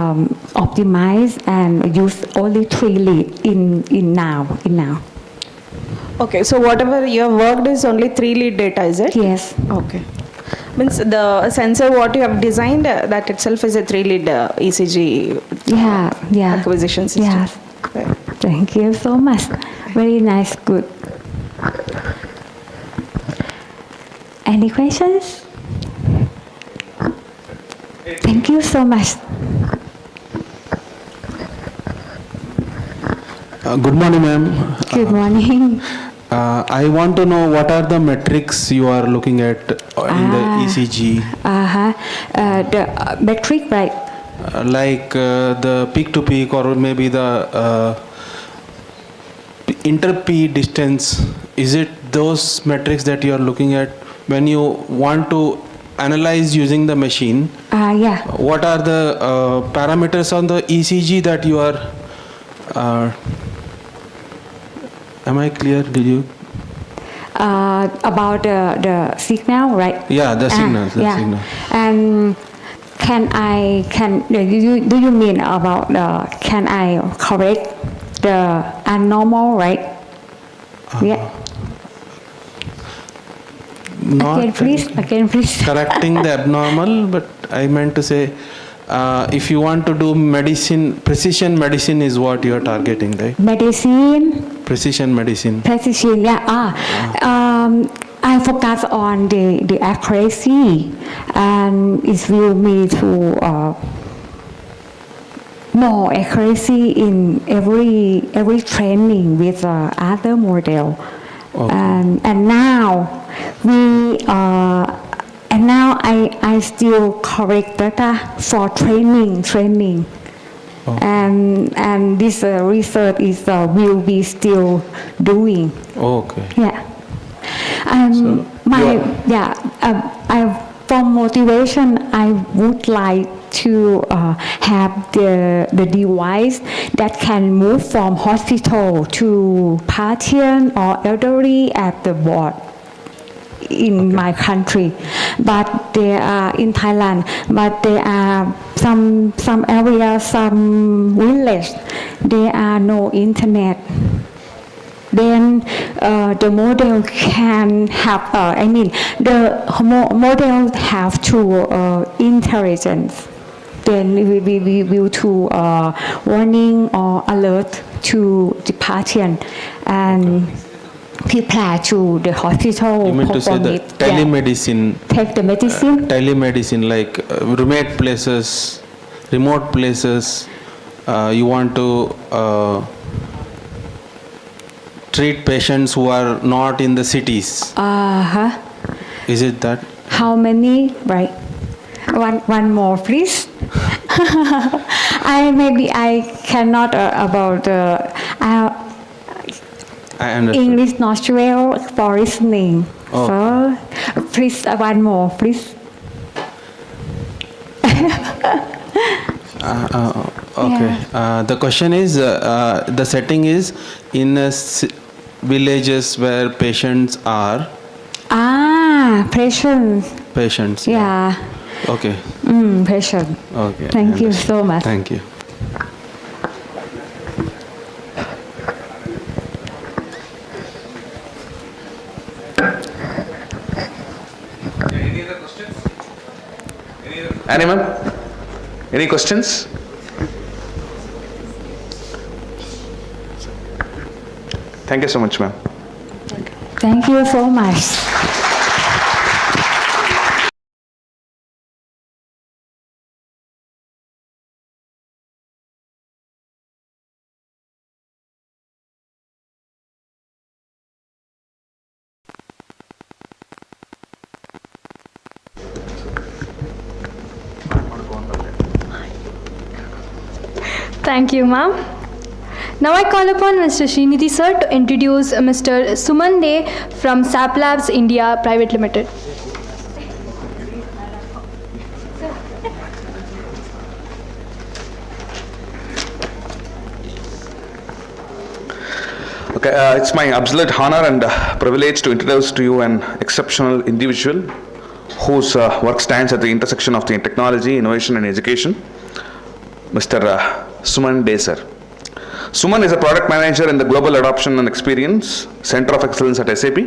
optimize and use only 3 leads in now. Okay, so whatever you have worked is only 3 lead data, is it? Yes. Okay. Means the sensor what you have designed, that itself is a 3-lead ECG Yeah. acquisition system. Yes. Right. Thank you so much. Very nice. Good. Any questions? Thank you so much. Good morning, ma'am. Good morning. I want to know what are the metrics you are looking at in the ECG, The metric, right? like the peak to peak or maybe the inter-P distance. Is it those metrics that you are looking at when you want to analyze using the machine? Yeah. What are the parameters on the ECG that you are am I clear? Did you? About the signal, right? Yeah, the signal. The yeah. signal. And do you mean about can I correct the abnormal, right? Yeah. Not Again, please. correcting the abnormal, but I meant to say, if you want to do medicine, precision medicine is what you are targeting, right? Medicine. Precision medicine. Precision, yeah. I focus on the accuracy, and it will me to more accuracy in every training with other model. Okay. And now I still correct data for training. Okay. And this research is will be still doing. Okay. Yeah. For motivation, I would like to have the device that can move from hospital to patient or elderly at the ward in my country, but there are in Thailand. But there are some areas, some village, there are no internet. Then the model can have. The model have to intelligence. Then we will to warning or alert to the patient and prepare to the hospital. You mean to say the telemedicine? Take the medicine. Telemedicine, like remote places. You want to treat patients who are not in the cities. Is it that? How many? Right. One more, please. I cannot about I understand. English not well for listening. Oh. So please one more, please. Okay. The question is, the setting is in villages where patients are. Patients. Yeah. Okay. Patient. Okay. Thank you so much. Thank you. Any other questions? Anyone? Any questions? Thank you so much, ma'am. Thank you so much. Thank you, ma'am. Now I call upon Mr. Srinidhi sir to introduce Mr. Suman De from SAP Labs India Private Limited. Okay, it's my absolute honor and privilege to introduce to you an exceptional individual whose work stands at the intersection of the technology, innovation and education, Mr. Suman De sir. Suman is a product manager in the Global Adoption and Experience Center of Excellence at SAP.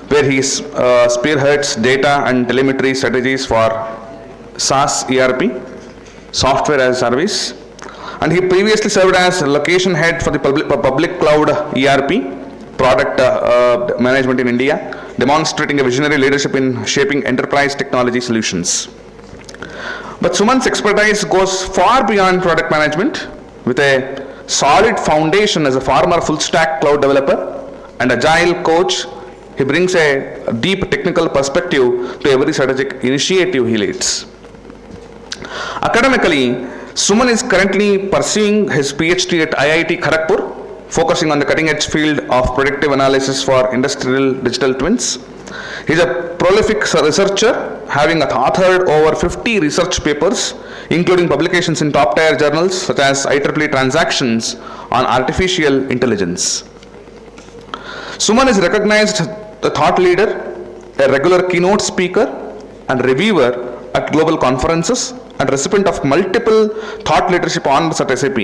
where he spearheads data and telemetry strategies for SaaS ERP, software as a service. And he previously served as location head for the public cloud ERP, product management in India, demonstrating a visionary leadership in shaping enterprise technology solutions. But Suman's expertise goes far beyond product management. With a solid foundation as a former full-stack cloud developer and agile coach, he brings a deep technical perspective to every strategic initiative he leads. Academically, Suman is currently pursuing his PhD at IIT Kharagpur, focusing on the cutting-edge field of predictive analysis for industrial digital twins. He is a prolific researcher, having authored over 50 research papers, including publications in top-tier journals such as IEEE Transactions on Artificial Intelligence. Suman is recognized a thought leader, a regular keynote speaker, and reviewer at global conferences, and recipient of multiple thought leadership honors at SAP.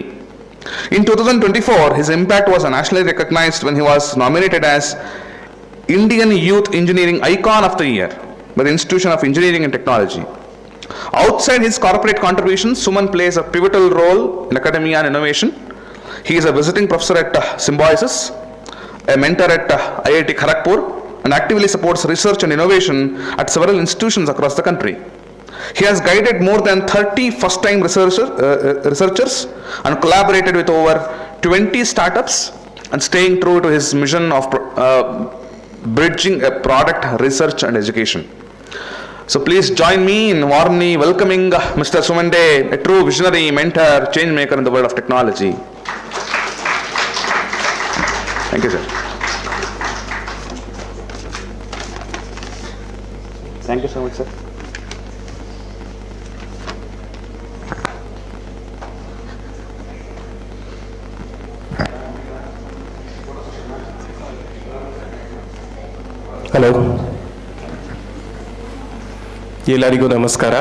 In 2024, his impact was nationally recognized when he was nominated as Indian Youth Engineering Icon of the Year by the Institution of Engineering and Technology. Outside his corporate contributions, Suman plays a pivotal role in academia and innovation. He is a visiting professor at Symbiosis, a mentor at IIT Kharagpur, and actively supports research and innovation at several institutions across the country. He has guided more than 30 first-time researchers and collaborated with over 20 startups, and staying true to his mission of bridging a product, research and education. So please join me in warmly welcoming Mr. Sumande, a true visionary, mentor, change maker in the world of technology. Thank you, sir. Thank you so much, sir. Hello ಎಲ್ಲರಿಗೂ ನಮಸ್ಕಾರ.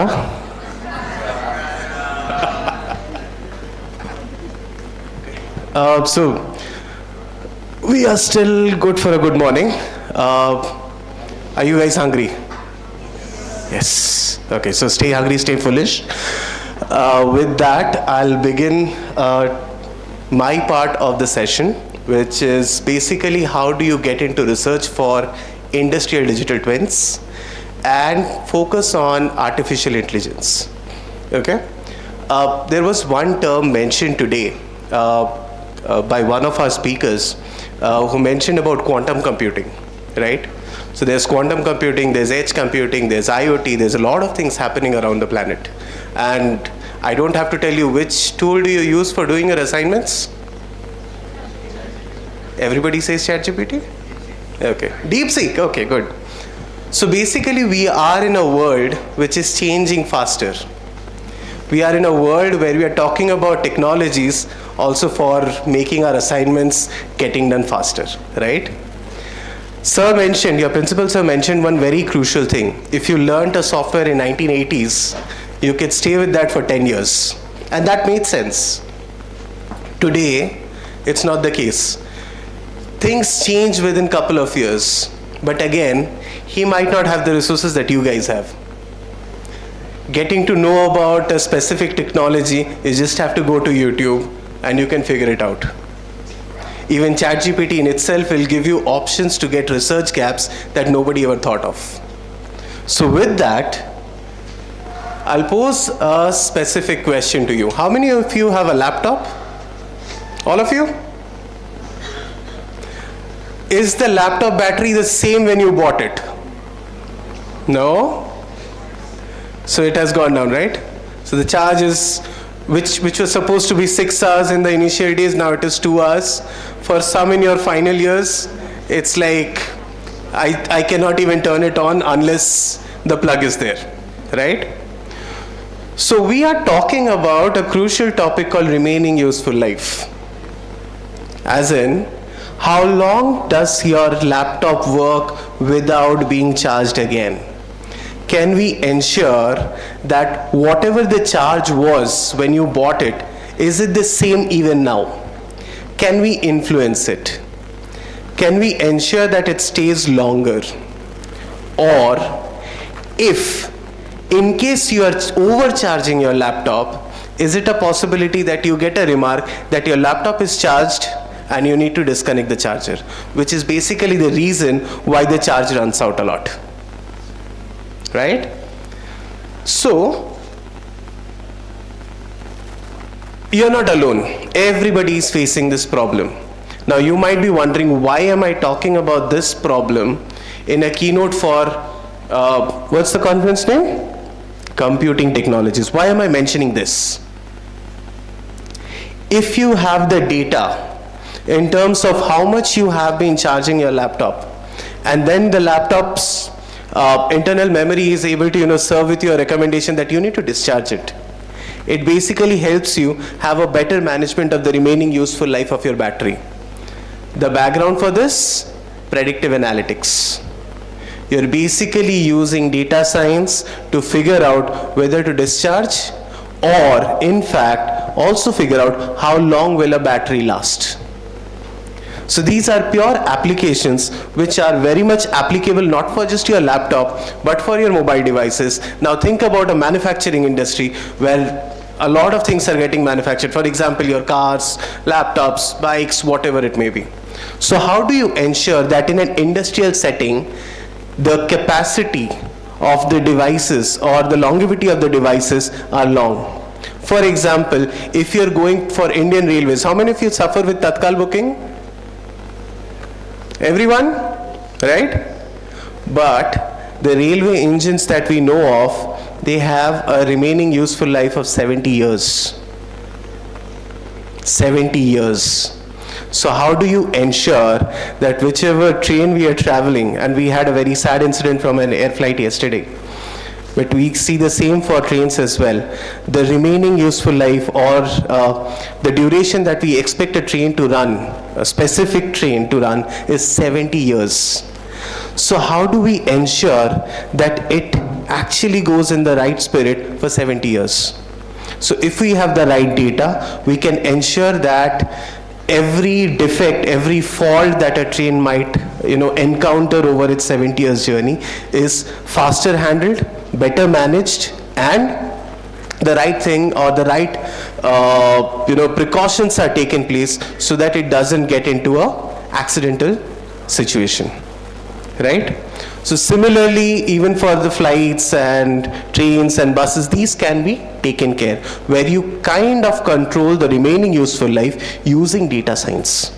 So we are still good for a good morning. Are you guys hungry? Yes. Okay, so stay hungry, stay foolish. With that, I'll begin my part of the session, which is basically how do you get into research for industrial digital twins and focus on artificial intelligence. Okay, there was one term mentioned today by one of our speakers who mentioned about quantum computing, right? So there's quantum computing, there's edge computing, there's IoT, there's a lot of things happening around the planet. And I don't have to tell you which tool do you use for doing your assignments? Everybody says ChatGPT? Okay. DeepSeek, okay, good. So basically we are in a world which is changing faster. We are in a world where we are talking about technologies also for making our assignments getting done faster, right? Sir mentioned, your principal sir mentioned one very crucial thing. If you learned a software in 1980s, you could stay with that for 10 years. And that made sense. Today, it's not the case. Things change within a couple of years. But again, he might not have the resources that you guys have. Getting to know about a specific technology, you just have to go to YouTube and you can figure it out. Even ChatGPT in itself will give you options to get research gaps that nobody ever thought of. So with that, I'll pose a specific question to you. How many of you have a laptop? All of you? Is the laptop battery the same when you bought it? No? So it has gone down, right? So the charge is, which was supposed to be 6 hours in the initial days, now it is 2 hours. For some in your final years, it's like, I cannot even turn it on unless the plug is there, right? So we are talking about a crucial topic called remaining useful life. As in, how long does your laptop work without being charged again? Can we ensure that whatever the charge was when you bought it, is it the same even now? Can we influence it? Can we ensure that it stays longer? Or if in case you are overcharging your laptop, is it a possibility that you get a remark that your laptop is charged and you need to disconnect the charger, which is basically the reason why the charge runs out a lot, right? So you're not alone. Everybody is facing this problem. Now you might be wondering, why am I talking about this problem in a keynote for, what's the conference name? Computing Technologies. Why am I mentioning this? If you have the data in terms of how much you have been charging your laptop, and then the laptop's internal memory is able to serve with your recommendation that you need to discharge it, it basically helps you have a better management of the remaining useful life of your battery. The background for this, predictive analytics. You're basically using data science to figure out whether to discharge, or in fact also figure out how long will a battery last. So these are pure applications which are very much applicable not for just your laptop but for your mobile devices. Now think about a manufacturing industry where a lot of things are getting manufactured. For example, your cars, laptops, bikes, whatever it may be. So how do you ensure that in an industrial setting, the capacity of the devices or the longevity of the devices are long? For example, if you're going for Indian Railways, how many of you suffer with Tatkal booking? Everyone, right? But the railway engines that we know of, they have a remaining useful life of 70 years. 70 years. So how do you ensure that whichever train we are traveling, and we had a very sad incident from an air flight yesterday, but we see the same for trains as well, the remaining useful life or the duration that we expect a train to run, a specific train to run, is 70 years. So how do we ensure that it actually goes in the right spirit for 70 years? So if we have the right data, we can ensure that every defect, every fault that a train might encounter over its 70 years journey is faster handled, better managed, and the right thing or the right precautions are taken place so that it doesn't get into a accidental situation, right? So similarly, even for the flights and trains and buses, these can be taken care, where you kind of control the remaining useful life using data science.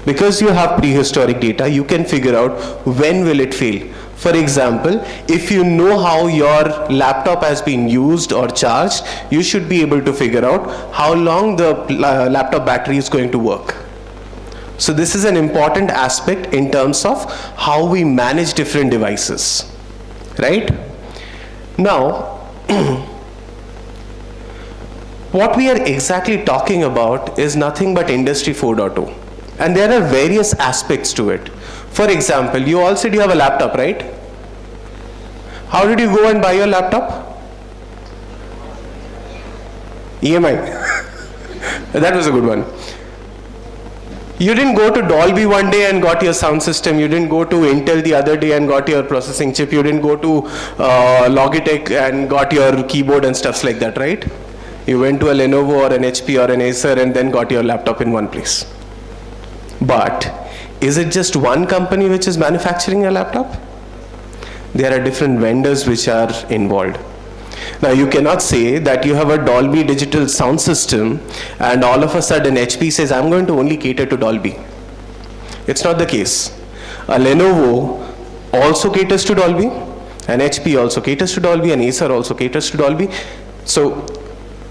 Because you have prehistoric data, you can figure out when will it fail. For example, if you know how your laptop has been used or charged, you should be able to figure out how long the laptop battery is going to work. So this is an important aspect in terms of how we manage different devices, right? Now, what we are exactly talking about is nothing but Industry 4.0. And there are various aspects to it. For example, you all said you have a laptop, right? How did you go and buy your laptop? EMI. That was a good one. You didn't go to Dolby one day and got your sound system. You didn't go to Intel the other day and got your processing chip. You didn't go to Logitech and got your keyboard and stuffs like that, right? You went to a Lenovo or an HP or an Acer and then got your laptop in one place. But is it just one company which is manufacturing a laptop? There are different vendors which are involved. Now you cannot say that you have a Dolby digital sound system and all of a sudden HP says, I'm going to only cater to Dolby. It's not the case. A Lenovo also caters to Dolby, an HP also caters to Dolby, an Acer also caters to Dolby. So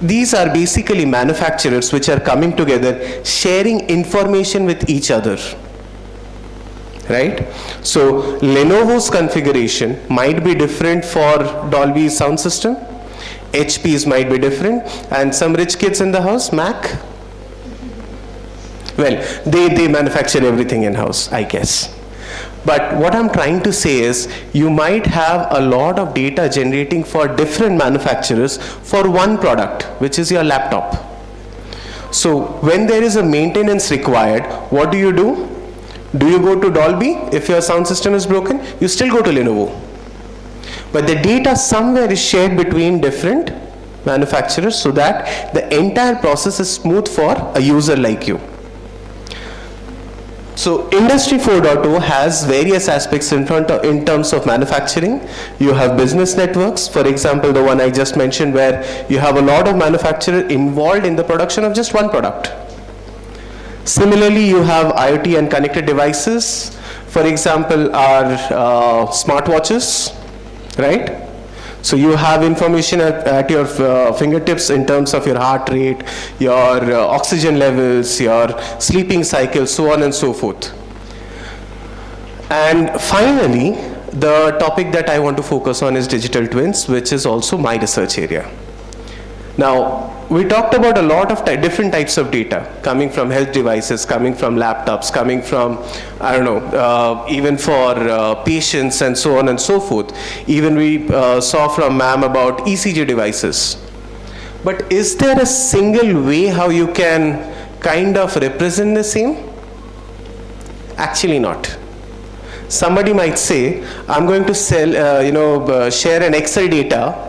these are basically manufacturers which are coming together, sharing information with each other, right? So Lenovo's configuration might be different for Dolby's sound system, HP's might be different, and some rich kids in the house, Mac, well, they manufacture everything in-house, I guess. But what I'm trying to say is, you might have a lot of data generating for different manufacturers for one product, which is your laptop. So when there is a maintenance required, what do? Do you go to Dolby if your sound system is broken? You still go to Lenovo. but the data somewhere is shared between different manufacturers so that the entire process is smooth for a user like you. So Industry 4.0 has various aspects in terms of manufacturing. You have business networks, for example, the one I just mentioned, where you have a lot of manufacturers involved in the production of just one product. Similarly, you have IoT and connected devices. For example, our smartwatches, right? So you have information at your fingertips in terms of your heart rate, your oxygen levels, your sleeping cycle, so on and so forth. And finally, the topic that I want to focus on is digital twins, which is also my research area. Now, we talked about a lot of different types of data coming from health devices, coming from laptops, coming from, I don't know, even for patients and so on and so forth. Even we saw from ma'am about ECG devices. But is there a single way how you can kind of represent the same? Actually not. Somebody might say, I'm going to share an Excel data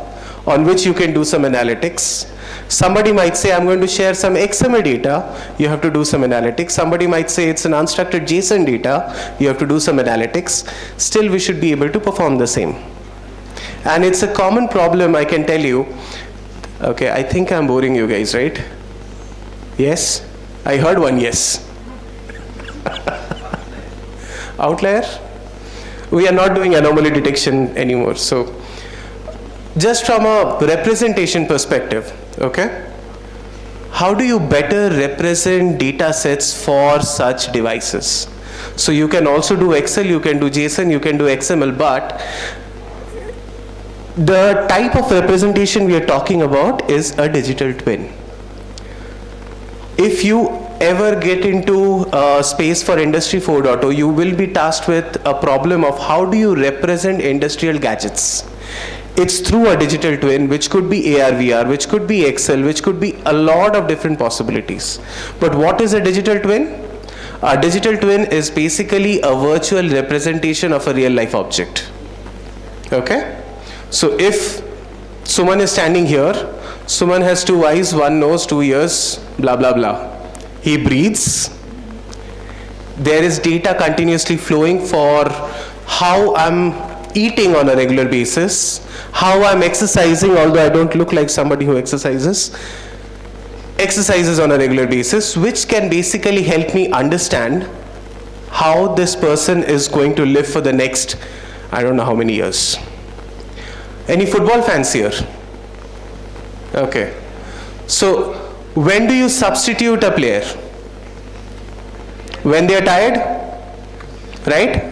on which you can do some analytics. Somebody might say, I'm going to share some XML data, you have to do some analytics. Somebody might say it's an unstructured JSON data, you have to do some analytics. Still, we should be able to perform the same. And it's a common problem, I can tell you. Okay, I think I'm boring you guys, right? Yes? I heard one yes. Outlier? We are not doing anomaly detection anymore. So, just from a representation perspective, okay, how do you better represent data sets for such devices? So you can also do Excel, you can do JSON, you can do XML, but the type of representation we are talking about is a digital twin. If you ever get into space for Industry 4.0, you will be tasked with a problem of how do you represent industrial gadgets. It's through a digital twin, which could be AR, VR, which could be Excel, which could be a lot of different possibilities. But what is a digital twin? A digital twin is basically a virtual representation of a real life object. Okay? So if Suman is standing here, Suman has 2 eyes, 1 nose, 2 ears, blah, blah, blah. He breathes. There is data continuously flowing for how I'm eating on a regular basis, how I'm exercising, although I don't look like somebody who exercises on a regular basis, which can basically help me understand how this person is going to live for the next, I don't know how many years. Any football fans here? Okay. So, when do you substitute a player? When they are tired? Right?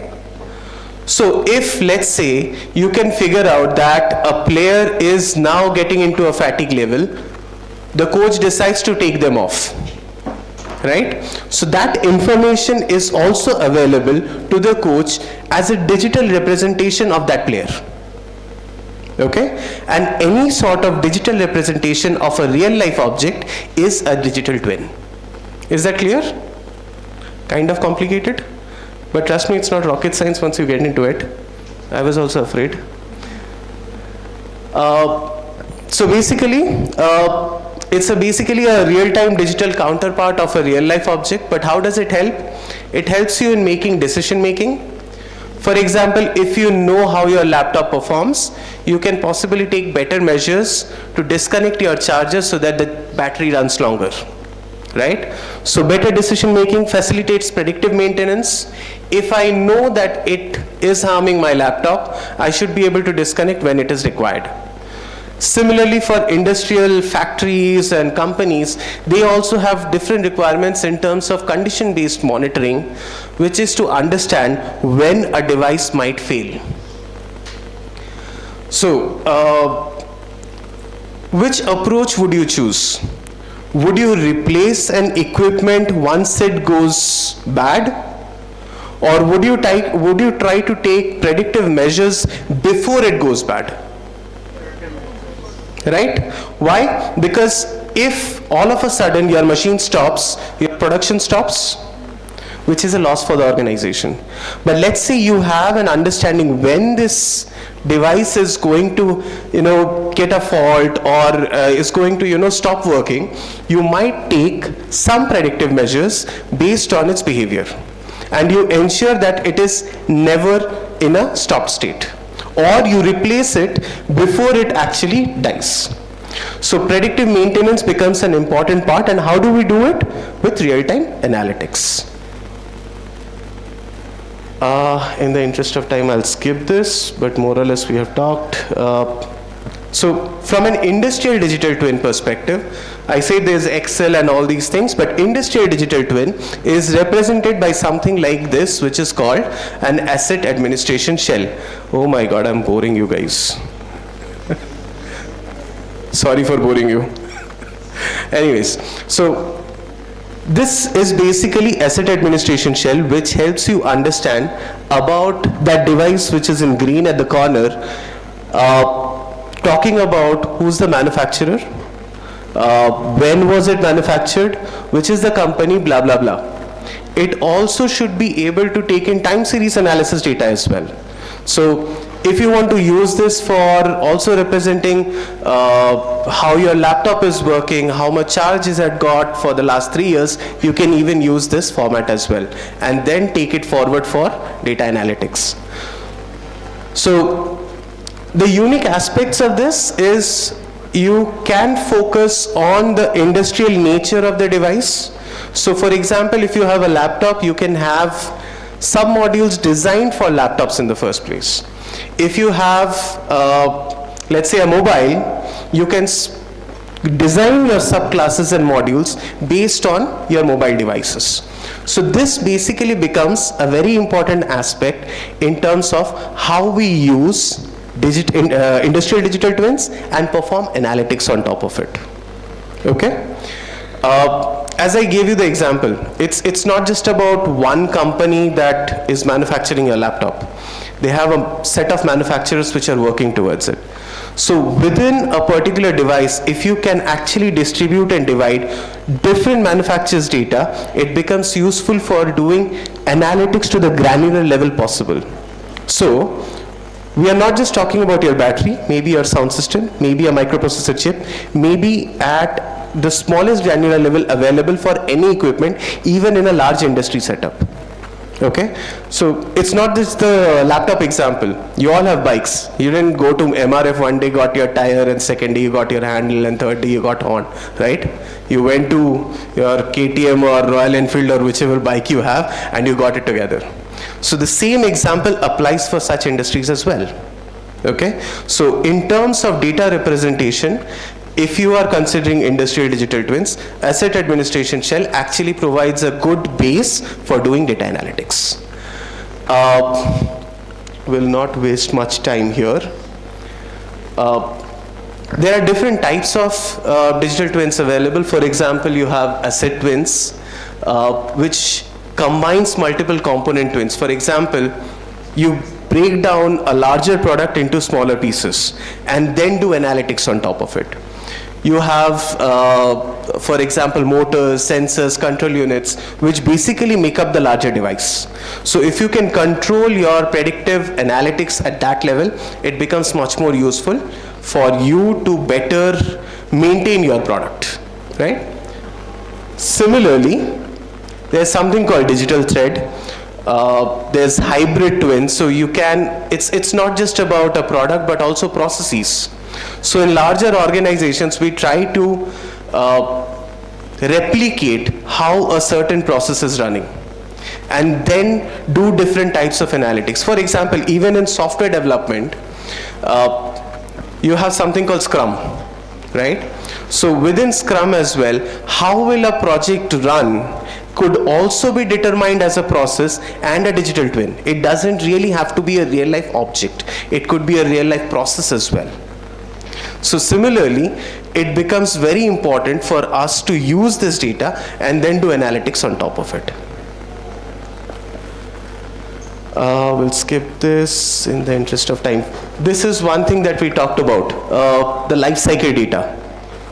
So if, let's say, you can figure out that a player is now getting into a fatigue level, the coach decides to take them off, right? So that information is also available to the coach as a digital representation of that player, okay? And any sort of digital representation of a real life object is a digital twin. Is that clear? Kind of complicated? But trust me, it's not rocket science once you get into it. I was also afraid. So basically, it's basically a real-time digital counterpart of a real-life object, but how does it help? It helps you in making decision-making. For example, if you know how your laptop performs, you can possibly take better measures to disconnect your charger so that the battery runs longer. Right? So better decision making facilitates predictive maintenance. If I know that it is harming my laptop, I should be able to disconnect when it is required. Similarly, for industrial factories and companies, they also have different requirements in terms of condition-based monitoring, which is to understand when a device might fail. So, which approach would you choose? Would you replace an equipment once it goes bad? Or would you try to take predictive measures before it goes bad? Right? Why? Because if all of a sudden your machine stops, your production stops, which is a loss for the organization. But let's say you have an understanding when this device is going to, get a fault or is going to, stop working, you might take some predictive measures based on its behavior. And you ensure that it is never in a stop state, or you replace it before it actually dies. So predictive maintenance becomes an important part, and how do we do it? With real-time analytics. In the interest of time, I'll skip this, but more or less we have talked. So from an industrial digital twin perspective, I say there's Excel and all these things, but industrial digital twin is represented by something like this, which is called an asset administration shell. Oh my God, I'm boring you guys. Sorry for boring you. Anyways, so this is basically asset administration shell, which helps you understand about that device which is in green at the corner, talking about who's the manufacturer, when was it manufactured, which is the company, blah, blah, blah. It also should be able to take in time series analysis data as well. So if you want to use this for also representing how your laptop is working, how much charge is it got for the last 3 years, you can even use this format as well, and then take it forward for data analytics. So the unique aspects of this is you can focus on the industrial nature of the device. So for example, if you have a laptop, you can have some modules designed for laptops in the first place. If you have, let's say, a mobile, you can design your subclasses and modules based on your mobile devices. So this basically becomes a very important aspect in terms of how we use industrial digital twins and perform analytics on top of it. Okay? As I gave you the example, it's not just about one company that is manufacturing your laptop. They have a set of manufacturers which are working towards it. So within a particular device, if you can actually distribute and divide different manufacturers' data, it becomes useful for doing analytics to the granular level possible. So we are not just talking about your battery, maybe your sound system, maybe a microprocessor chip, maybe at the smallest granular level available for any equipment, even in a large industry setup. Okay, so it's not just the laptop example. You all have bikes. You didn't go to MRF one day, got your tire, and second day you got your handle, and third day you got horn, right? You went to your KTM or Royal Enfield or whichever bike you have, and you got it together. So the same example applies for such industries as well. Okay, so in terms of data representation, if you are considering industrial digital twins, asset administration shell actually provides a good base for doing data analytics. Will not waste much time here. There are different types of digital twins available. For example, you have asset twins, which combines multiple component twins. For example, you break down a larger product into smaller pieces and then do analytics on top of it. You have, for example, motors, sensors, control units, which basically make up the larger device. So if you can control your predictive analytics at that level, it becomes much more useful for you to better maintain your product, right? Similarly, there's something called digital thread. There's hybrid twins, so you can, it's not just about a product, but also processes. So in larger organizations, we try to replicate how a certain process is running and then do different types of analytics. For example, even in software development, you have something called Scrum, right? So within Scrum as well, how will a project run could also be determined as a process and a digital twin. It doesn't really have to be a real life object. It could be a real life process as well. So similarly, it becomes very important for us to use this data and then do analytics on top of it. We'll skip this in the interest of time. This is one thing that we talked about, the life cycle data.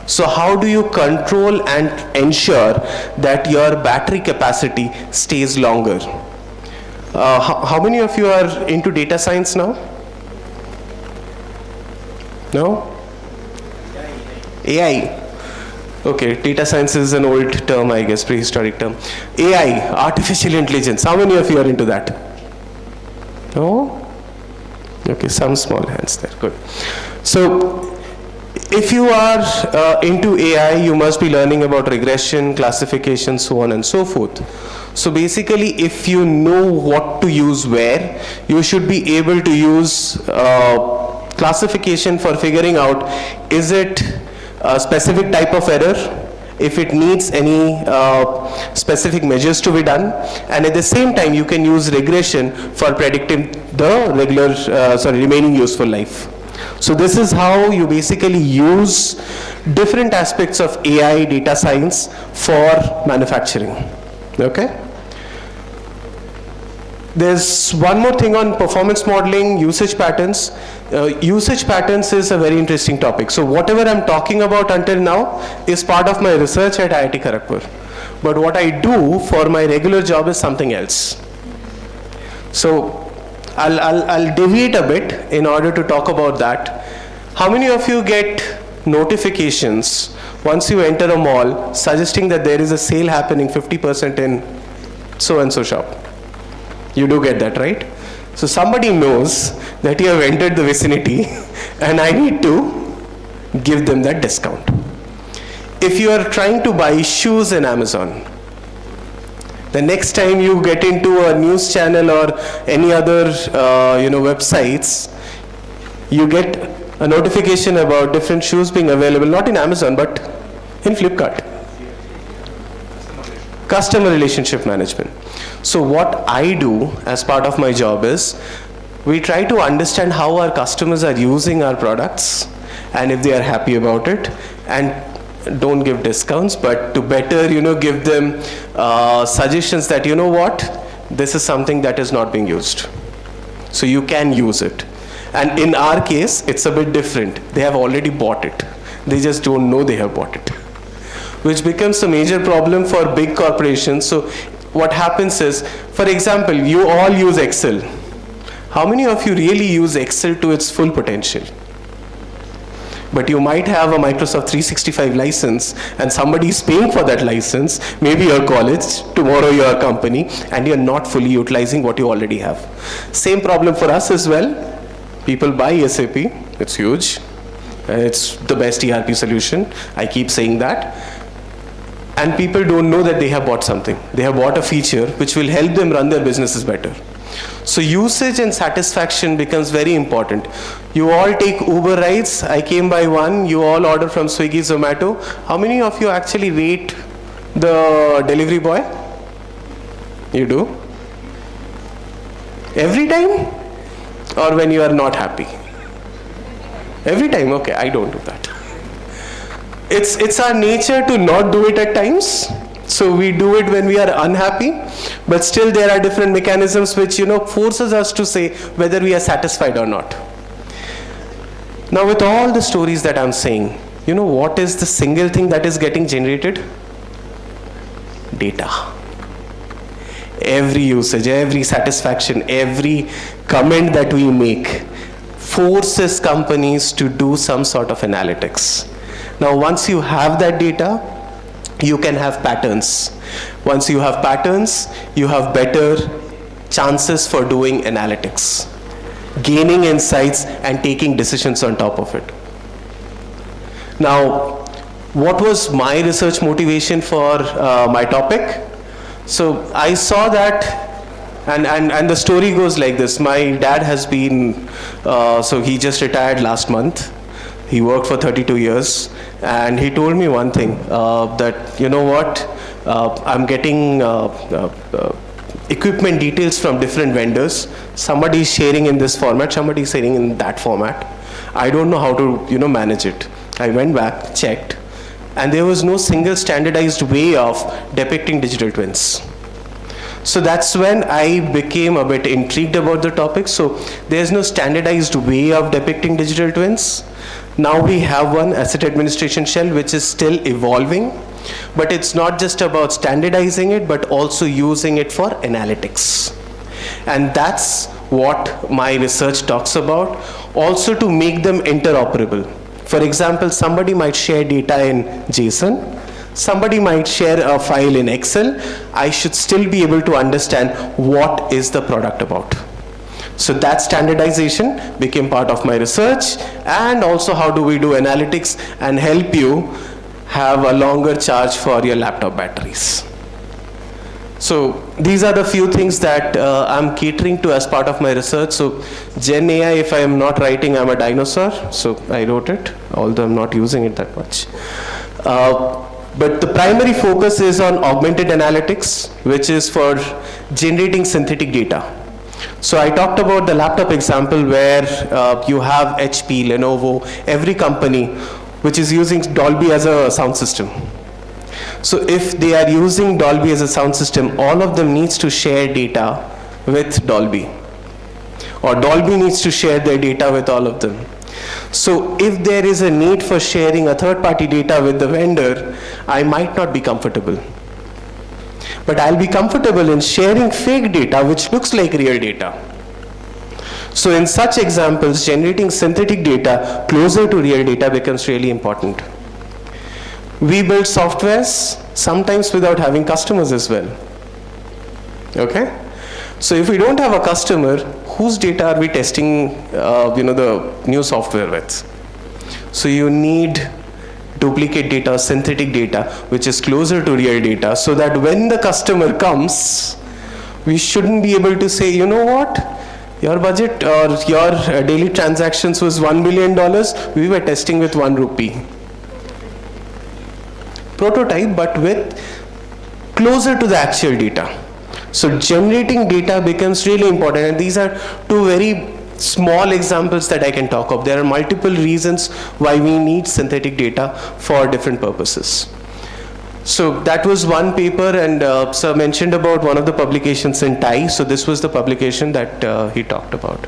So how do you control and ensure that your battery capacity stays longer? How many of you are into data science now? No? AI. Okay, data science is an old term, I guess, prehistoric term. AI, artificial intelligence. How many of you are into that? No? Okay, some small hands there. Good. So, if you are into AI, you must be learning about regression, classification, so on and so forth. So basically, if you know what to use where, you should be able to use classification for figuring out, is it a specific type of error, if it needs any specific measures to be done, and at the same time you can use regression for predicting the remaining useful life. So this is how you basically use different aspects of AI data science for manufacturing. Okay? There's one more thing on performance modeling, usage patterns. Usage patterns is a very interesting topic. So whatever I'm talking about until now is part of my research at IIT Kharagpur. But what I do for my regular job is something else. So I'll deviate a bit in order to talk about that. How many of you get notifications once you enter a mall suggesting that there is a sale happening 50% in so-and-so shop? You do get that, right? So somebody knows that you have entered the vicinity and I need to give them that discount. If you are trying to buy shoes in Amazon, the next time you get into a news channel or any other websites, you get a notification about different shoes being available, not in Amazon, but in Flipkart. Customer relationship management. So what I do as part of my job is, we try to understand how our customers are using our products and if they are happy about it, and don't give discounts, but to better, give them suggestions that, this is something that is not being used. So you can use it. And in our case, it's a bit different. They have already bought it. They just don't know they have bought it, which becomes a major problem for big corporations. So what happens is, for example, you all use Excel. How many of you really use Excel to its full potential? But you might have a Microsoft 365 license and somebody is paying for that license, maybe your college, tomorrow your company, and you're not fully utilizing what you already have. Same problem for us as well. People buy SAP, it's huge, it's the best ERP solution, I keep saying that. And people don't know that they have bought something. They have bought a feature which will help them run their businesses better. So usage and satisfaction becomes very important. You all take Uber rides. I came by one. You all order from Swiggy, Zomato. How many of you actually rate the delivery boy? You do? Every time? Or when you are not happy? Every time? Okay, I don't do that. It's our nature to not do it at times. So we do it when we are unhappy, but still there are different mechanisms which, forces us to say whether we are satisfied or not. Now with all the stories that I'm saying, what is the single thing that is getting generated? Data. Every usage, every satisfaction, every comment that we make forces companies to do some sort of analytics. Now once you have that data, you can have patterns. Once you have patterns, you have better chances for doing analytics, gaining insights and taking decisions on top of it. Now, what was my research motivation for my topic? So I saw that, and the story goes like this. My dad has been, so he just retired last month. He worked for 32 years, and he told me one thing, that, I'm getting equipment details from different vendors. Somebody is sharing in this format, somebody is sharing in that format. I don't know how to, manage it. I went back, checked, and there was no single standardized way of depicting digital twins. So that's when I became a bit intrigued about the topic. So there's no standardized way of depicting digital twins. Now we have one asset administration shell which is still evolving, but it's not just about standardizing it, but also using it for analytics. And that's what my research talks about, also to make them interoperable. For example, somebody might share data in JSON, somebody might share a file in Excel. I should still be able to understand what is the product about. So that standardization became part of my research, and also how do we do analytics and help you have a longer charge for your laptop batteries. So these are the few things that I'm catering to as part of my research. So Gen AI, if I am not writing, I'm a dinosaur. So I wrote it, although I'm not using it that much. But the primary focus is on augmented analytics, which is for generating synthetic data. So I talked about the laptop example where you have HP, Lenovo, every company which is using Dolby as a sound system. So if they are using Dolby as a sound system, all of them needs to share data with Dolby, or Dolby needs to share their data with all of them. So if there is a need for sharing a third-party data with the vendor, I might not be comfortable. But I'll be comfortable in sharing fake data which looks like real data. So in such examples, generating synthetic data closer to real data becomes really important. We build softwares sometimes without having customers as well. Okay? So if we don't have a customer, whose data are we testing the new software with? So you need duplicate data, synthetic data, which is closer to real data, so that when the customer comes, we shouldn't be able to say, you know what, your budget or your daily transactions was $1 million, we were testing with 1 rupee. Prototype, but with closer to the actual data. So generating data becomes really important, and these are two very small examples that I can talk of. There are multiple reasons why we need synthetic data for different purposes. So that was one paper, and Sir mentioned about one of the publications in Thai. So this was the publication that he talked about.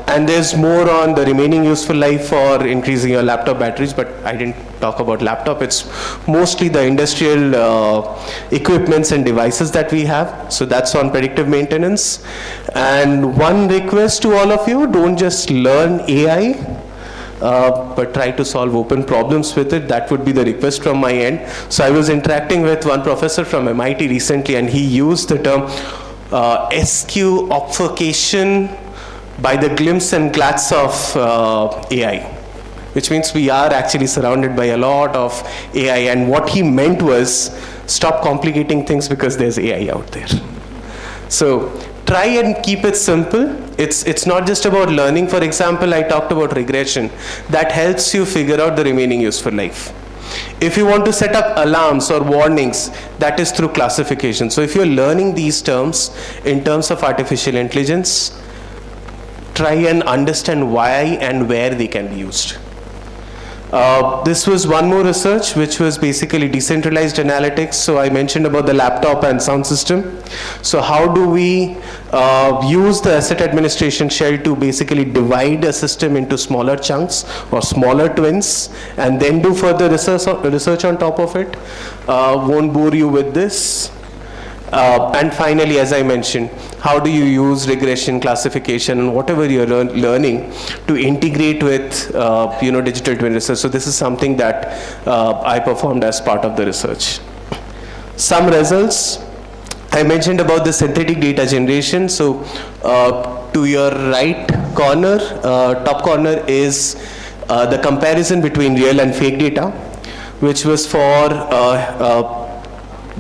And there's more on the remaining useful life for increasing your laptop batteries, but I didn't talk about laptop. It's mostly the industrial equipments and devices that we have. So that's on predictive maintenance. And one request to all of you, don't just learn AI, but try to solve open problems with it. That would be the request from my end. So I was interacting with one professor from MIT recently, and he used the term SQ obfuscation by the glimpse and glads of AI, which means we are actually surrounded by a lot of AI, and what he meant was stop complicating things because there's AI out there. So try and keep it simple. It's not just about learning. For example, I talked about regression. That helps you figure out the remaining useful life. If you want to set up alarms or warnings, that is through classification. So if you're learning these terms in terms of artificial intelligence, try and understand why and where they can be used. This was one more research, which was basically decentralized analytics. So I mentioned about the laptop and sound system. So how do we use the asset administration shell to basically divide a system into smaller chunks or smaller twins, and then do further research on top of it? Won't bore you with this. And finally, as I mentioned, how do you use regression, classification, and whatever you're learning to integrate with digital twin research? So this is something that I performed as part of the research. Some results. I mentioned about the synthetic data generation. So to your right corner, top corner is the comparison between real and fake data, which was for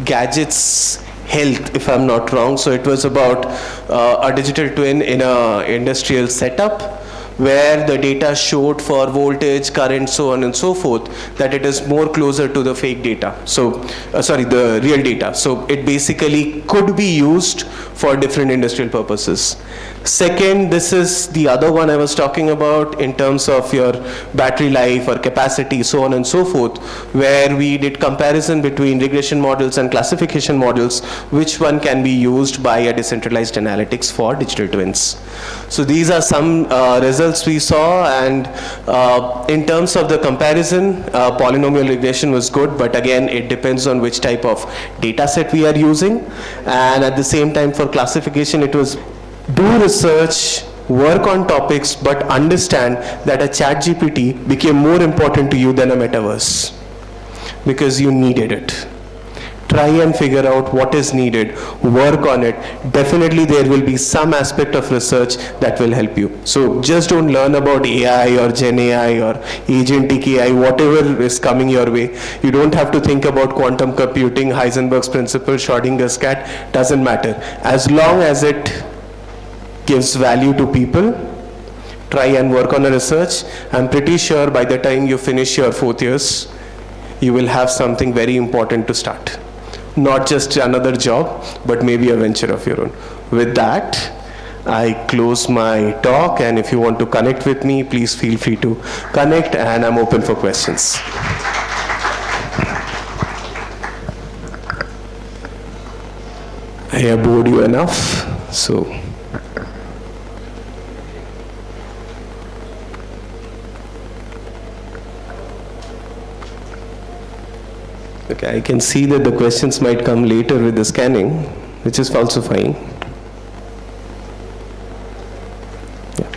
gadgets health, if I'm not wrong. So it was about a digital twin in a industrial setup where the data showed for voltage, current, so on and so forth, that it is more closer to the fake data. So, the real data. So it basically could be used for different industrial purposes. Second, this is the other one I was talking about in terms of your battery life or capacity, so on and so forth, where we did comparison between regression models and classification models, which one can be used by a decentralized analytics for digital twins. So these are some results results we saw, and in terms of the comparison, polynomial regression was good, but again, it depends on which type of data set we are using. And at the same time, for classification, it was do research, work on topics, but understand that a ChatGPT became more important to you than a metaverse because you needed it. Try and figure out what is needed, work on it. Definitely there will be some aspect of research that will help you. So just don't learn about AI or Gen AI or agentic AI, whatever is coming your way. You don't have to think about quantum computing, Heisenberg's principle, Schrödinger's cat, doesn't matter. As long as it gives value to people, try and work on a research. I'm pretty sure by the time you finish your 4th years, you will have something very important to start. Not just another job, but maybe a venture of your own. With that, I close my talk, and if you want to connect with me, please feel free to connect, and I'm open for questions. I have bored you enough, so. Okay, I can see that the questions might come later with the scanning, which is also fine. Yeah.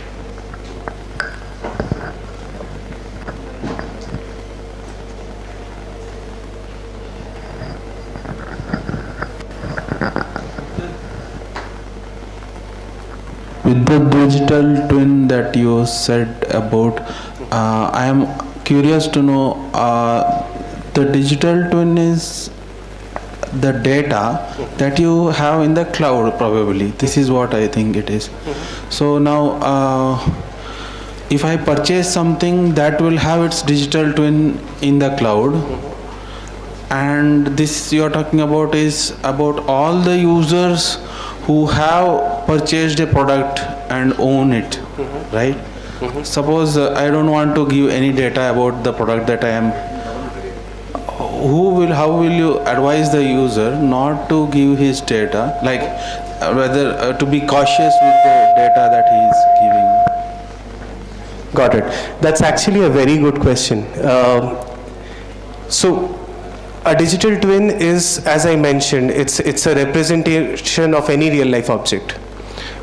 With the digital twin that you said about, I am curious to know, the digital twin is the data that you have in the cloud, probably. This is what I think it is. So now, if I purchase something, that will have its digital twin in the cloud. And this you are talking about is about all the users who have purchased a product and own it, right? Suppose I don't want to give any data about the product that I am. How will you advise the user not to give his data, like whether to be cautious with the data that he is giving? Got it. That's actually a very good question. So a digital twin is, as I mentioned, it's a representation of any real life object.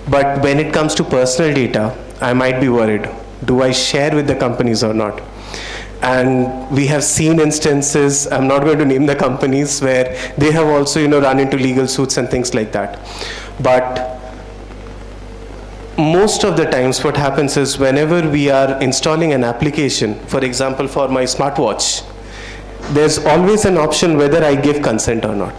But when it comes to personal data, I might be worried. Do I share with the companies or not? And we have seen instances, I'm not going to name the companies, where they have also, run into legal suits and things like that. But most of the times what happens is whenever we are installing an application, for example, for my smartwatch, there's always an option whether I give consent or not.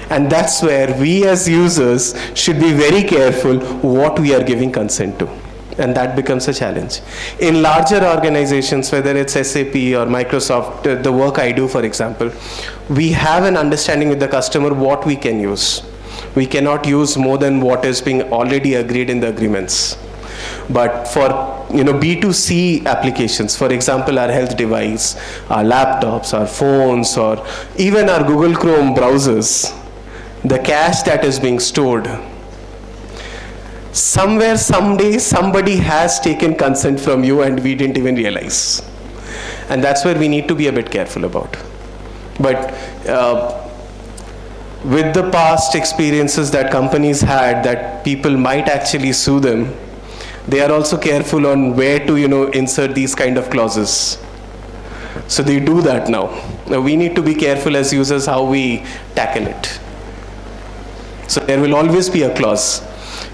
And that's where we as users should be very careful what we are giving consent to. And that becomes a challenge. In larger organizations, whether it's SAP or Microsoft, the work I do, for example, we have an understanding with the customer what we can use. We cannot use more than what is being already agreed in the agreements. But for B2C applications, for example, our health device, our laptops, our phones, or even our Google Chrome browsers, the cache that is being stored, somewhere, someday, somebody has taken consent from you and we didn't even realize. And that's where we need to be a bit careful about. But with the past experiences that companies had that people might actually sue them, they are also careful on where to, insert these kind of clauses. So they do that now. Now we need to be careful as users how we tackle it. So there will always be a clause.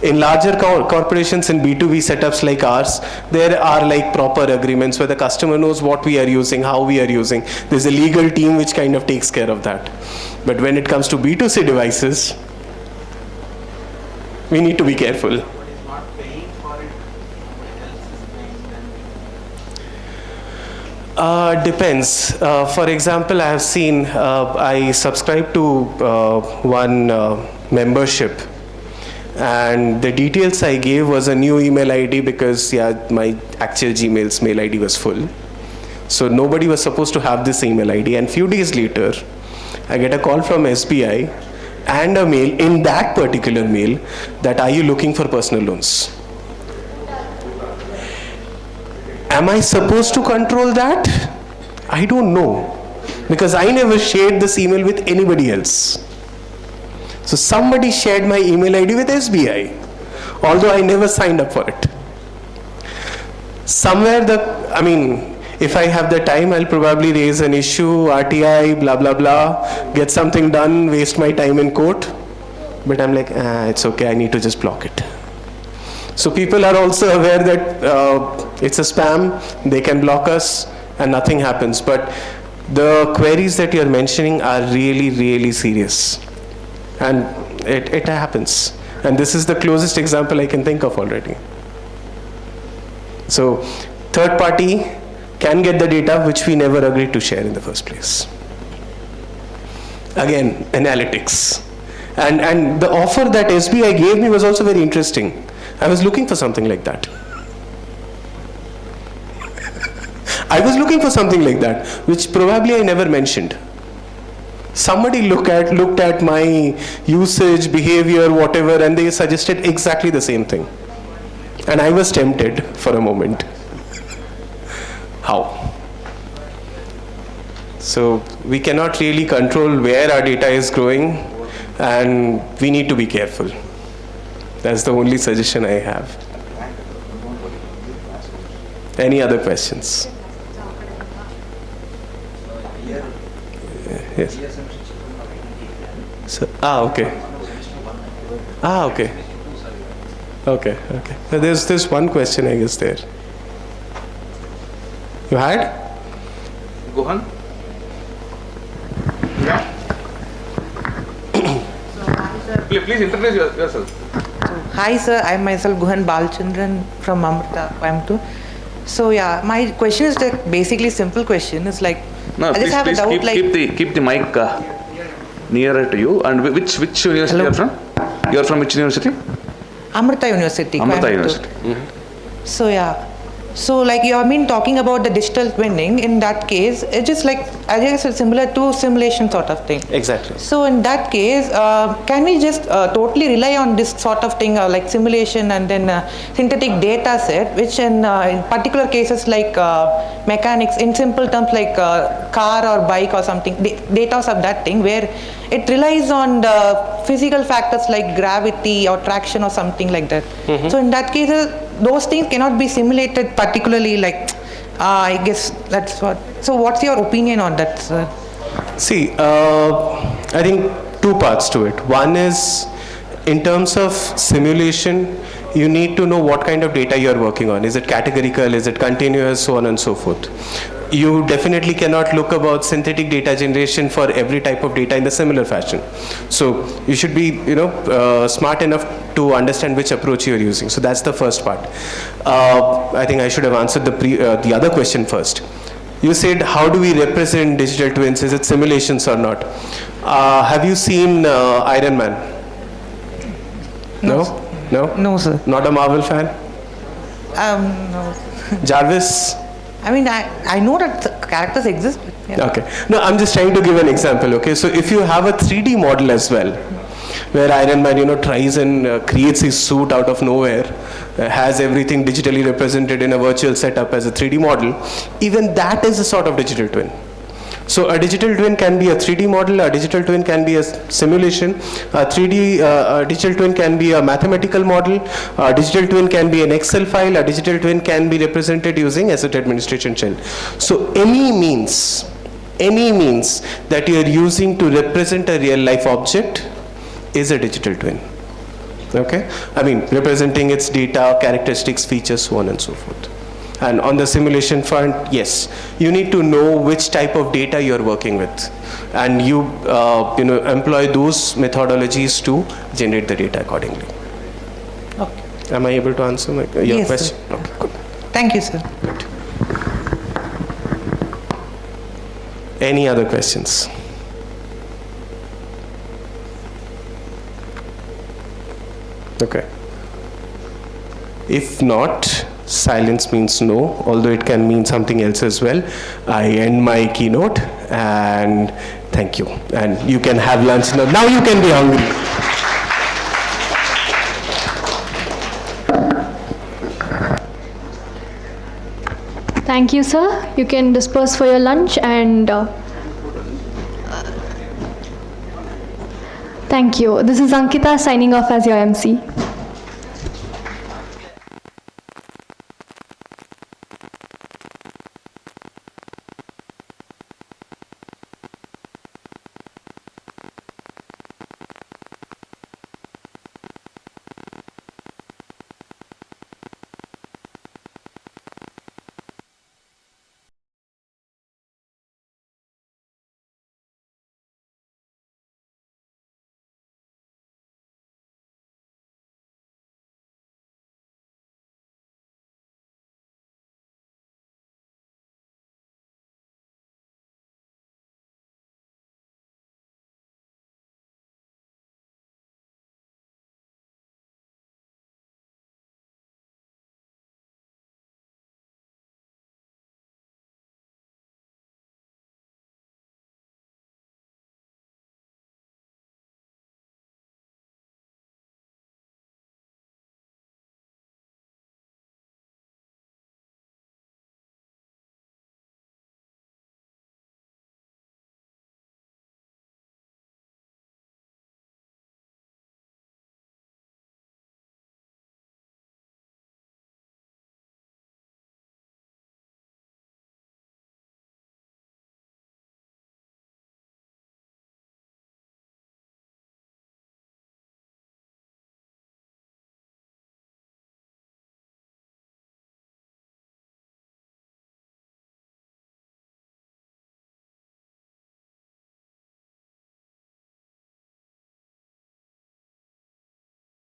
In larger corporations and B2B setups like ours, there are like proper agreements where the customer knows what we are using, how we are using. There's a legal team which kind of takes care of that. But when it comes to B2C devices, we need to be careful. Depends. For example, I have seen, I subscribe to one membership, and the details I gave was a new email ID because my actual Gmail's mail ID was full. So nobody was supposed to have this email ID, and few days later, I get a call from SBI and a mail in that particular mail that are you looking for personal loans? Am I supposed to control that? I don't know, because I never shared this email with anybody else. So somebody shared my email ID with SBI, although I never signed up for it. Somewhere if I have the time, I'll probably raise an issue, RTI, blah, blah, blah, get something done, waste my time in court. But I'm like, it's okay, I need to just block it. So people are also aware that it's a spam, they can block us, and nothing happens. But the queries that you're mentioning are really, really serious. And it happens. And this is the closest example I can think of already. So, third party can get the data which we never agreed to share in the first place. Again, analytics. And the offer that SBI gave me was also very interesting. I was looking for something like that. I was looking for something like that, which probably I never mentioned. Somebody looked at my usage, behavior, whatever, and they suggested exactly the same thing. And I was tempted for a moment. How? So we cannot really control where our data is growing, and we need to be careful. That's the only suggestion I have. Any other questions? Yes. So, okay. Okay. Okay. So there's one question, I guess, there. You had? Gohan? Yeah. Please introduce yourself. Hi sir, I am myself Guhan Balchandran from Amrita, Coimbatore. So yeah, my question is like basically simple question. It's like No, I just have a doubt. Keep the mic nearer to you. And which university you are from? You are from which university? Amrita University. Amrita Coimbatore. University. So yeah, so like you have been talking about the digital twinning. In that case, it's just like I guess it's similar to simulation sort of thing. Exactly. So in that case, can we just totally rely on this sort of thing, like simulation and then synthetic data set, which in particular cases like mechanics, in simple terms like car or bike or something, data of that thing, where it relies on the physical factors like gravity or traction or something like that. So in that case, those things cannot be simulated particularly like, I guess that's what. So what's your opinion on that, sir? See, I think two parts to it. One is, in terms of simulation, you need to know what kind of data you are working on. Is it categorical? Is it continuous? So on and so forth. You definitely cannot look about synthetic data generation for every type of data in the similar fashion. So you should be, smart enough to understand which approach you are using. So that's the first part. I think I should have answered the other question first. You said, how do we represent digital twins? Is it simulations or not? Have you seen Iron Man? No? No? No, sir. Not a Marvel fan? No. Jarvis? I mean, I know that characters exist. Yeah. Okay. No, I'm just trying to give an example, okay? So if you have a 3D model as well, where Iron Man, tries and creates his suit out of nowhere, has everything digitally represented in a virtual setup as a 3D model, even that is a sort of digital twin. So a digital twin can be a 3D model, a digital twin can be a simulation, a digital twin can be a mathematical model, a digital twin can be an Excel file, a digital twin can be represented using asset administration shell. So any means that you are using to represent a real life object is a digital twin. Okay? I mean, representing its data, characteristics, features, so on and so forth. And on the simulation front, yes, you need to know which type of data you're working with, and you employ those methodologies to generate the data accordingly. Okay. Am I able to answer your Yes, question? sir. Okay, good. Thank you, sir. Good. Any other questions? Okay. If not, silence means no, although it can mean something else as well. I end my keynote and thank you. And you can have lunch now. Now you can be hungry. Thank you, sir. You can disperse for your lunch and thank you. This is Ankita signing off as your MC.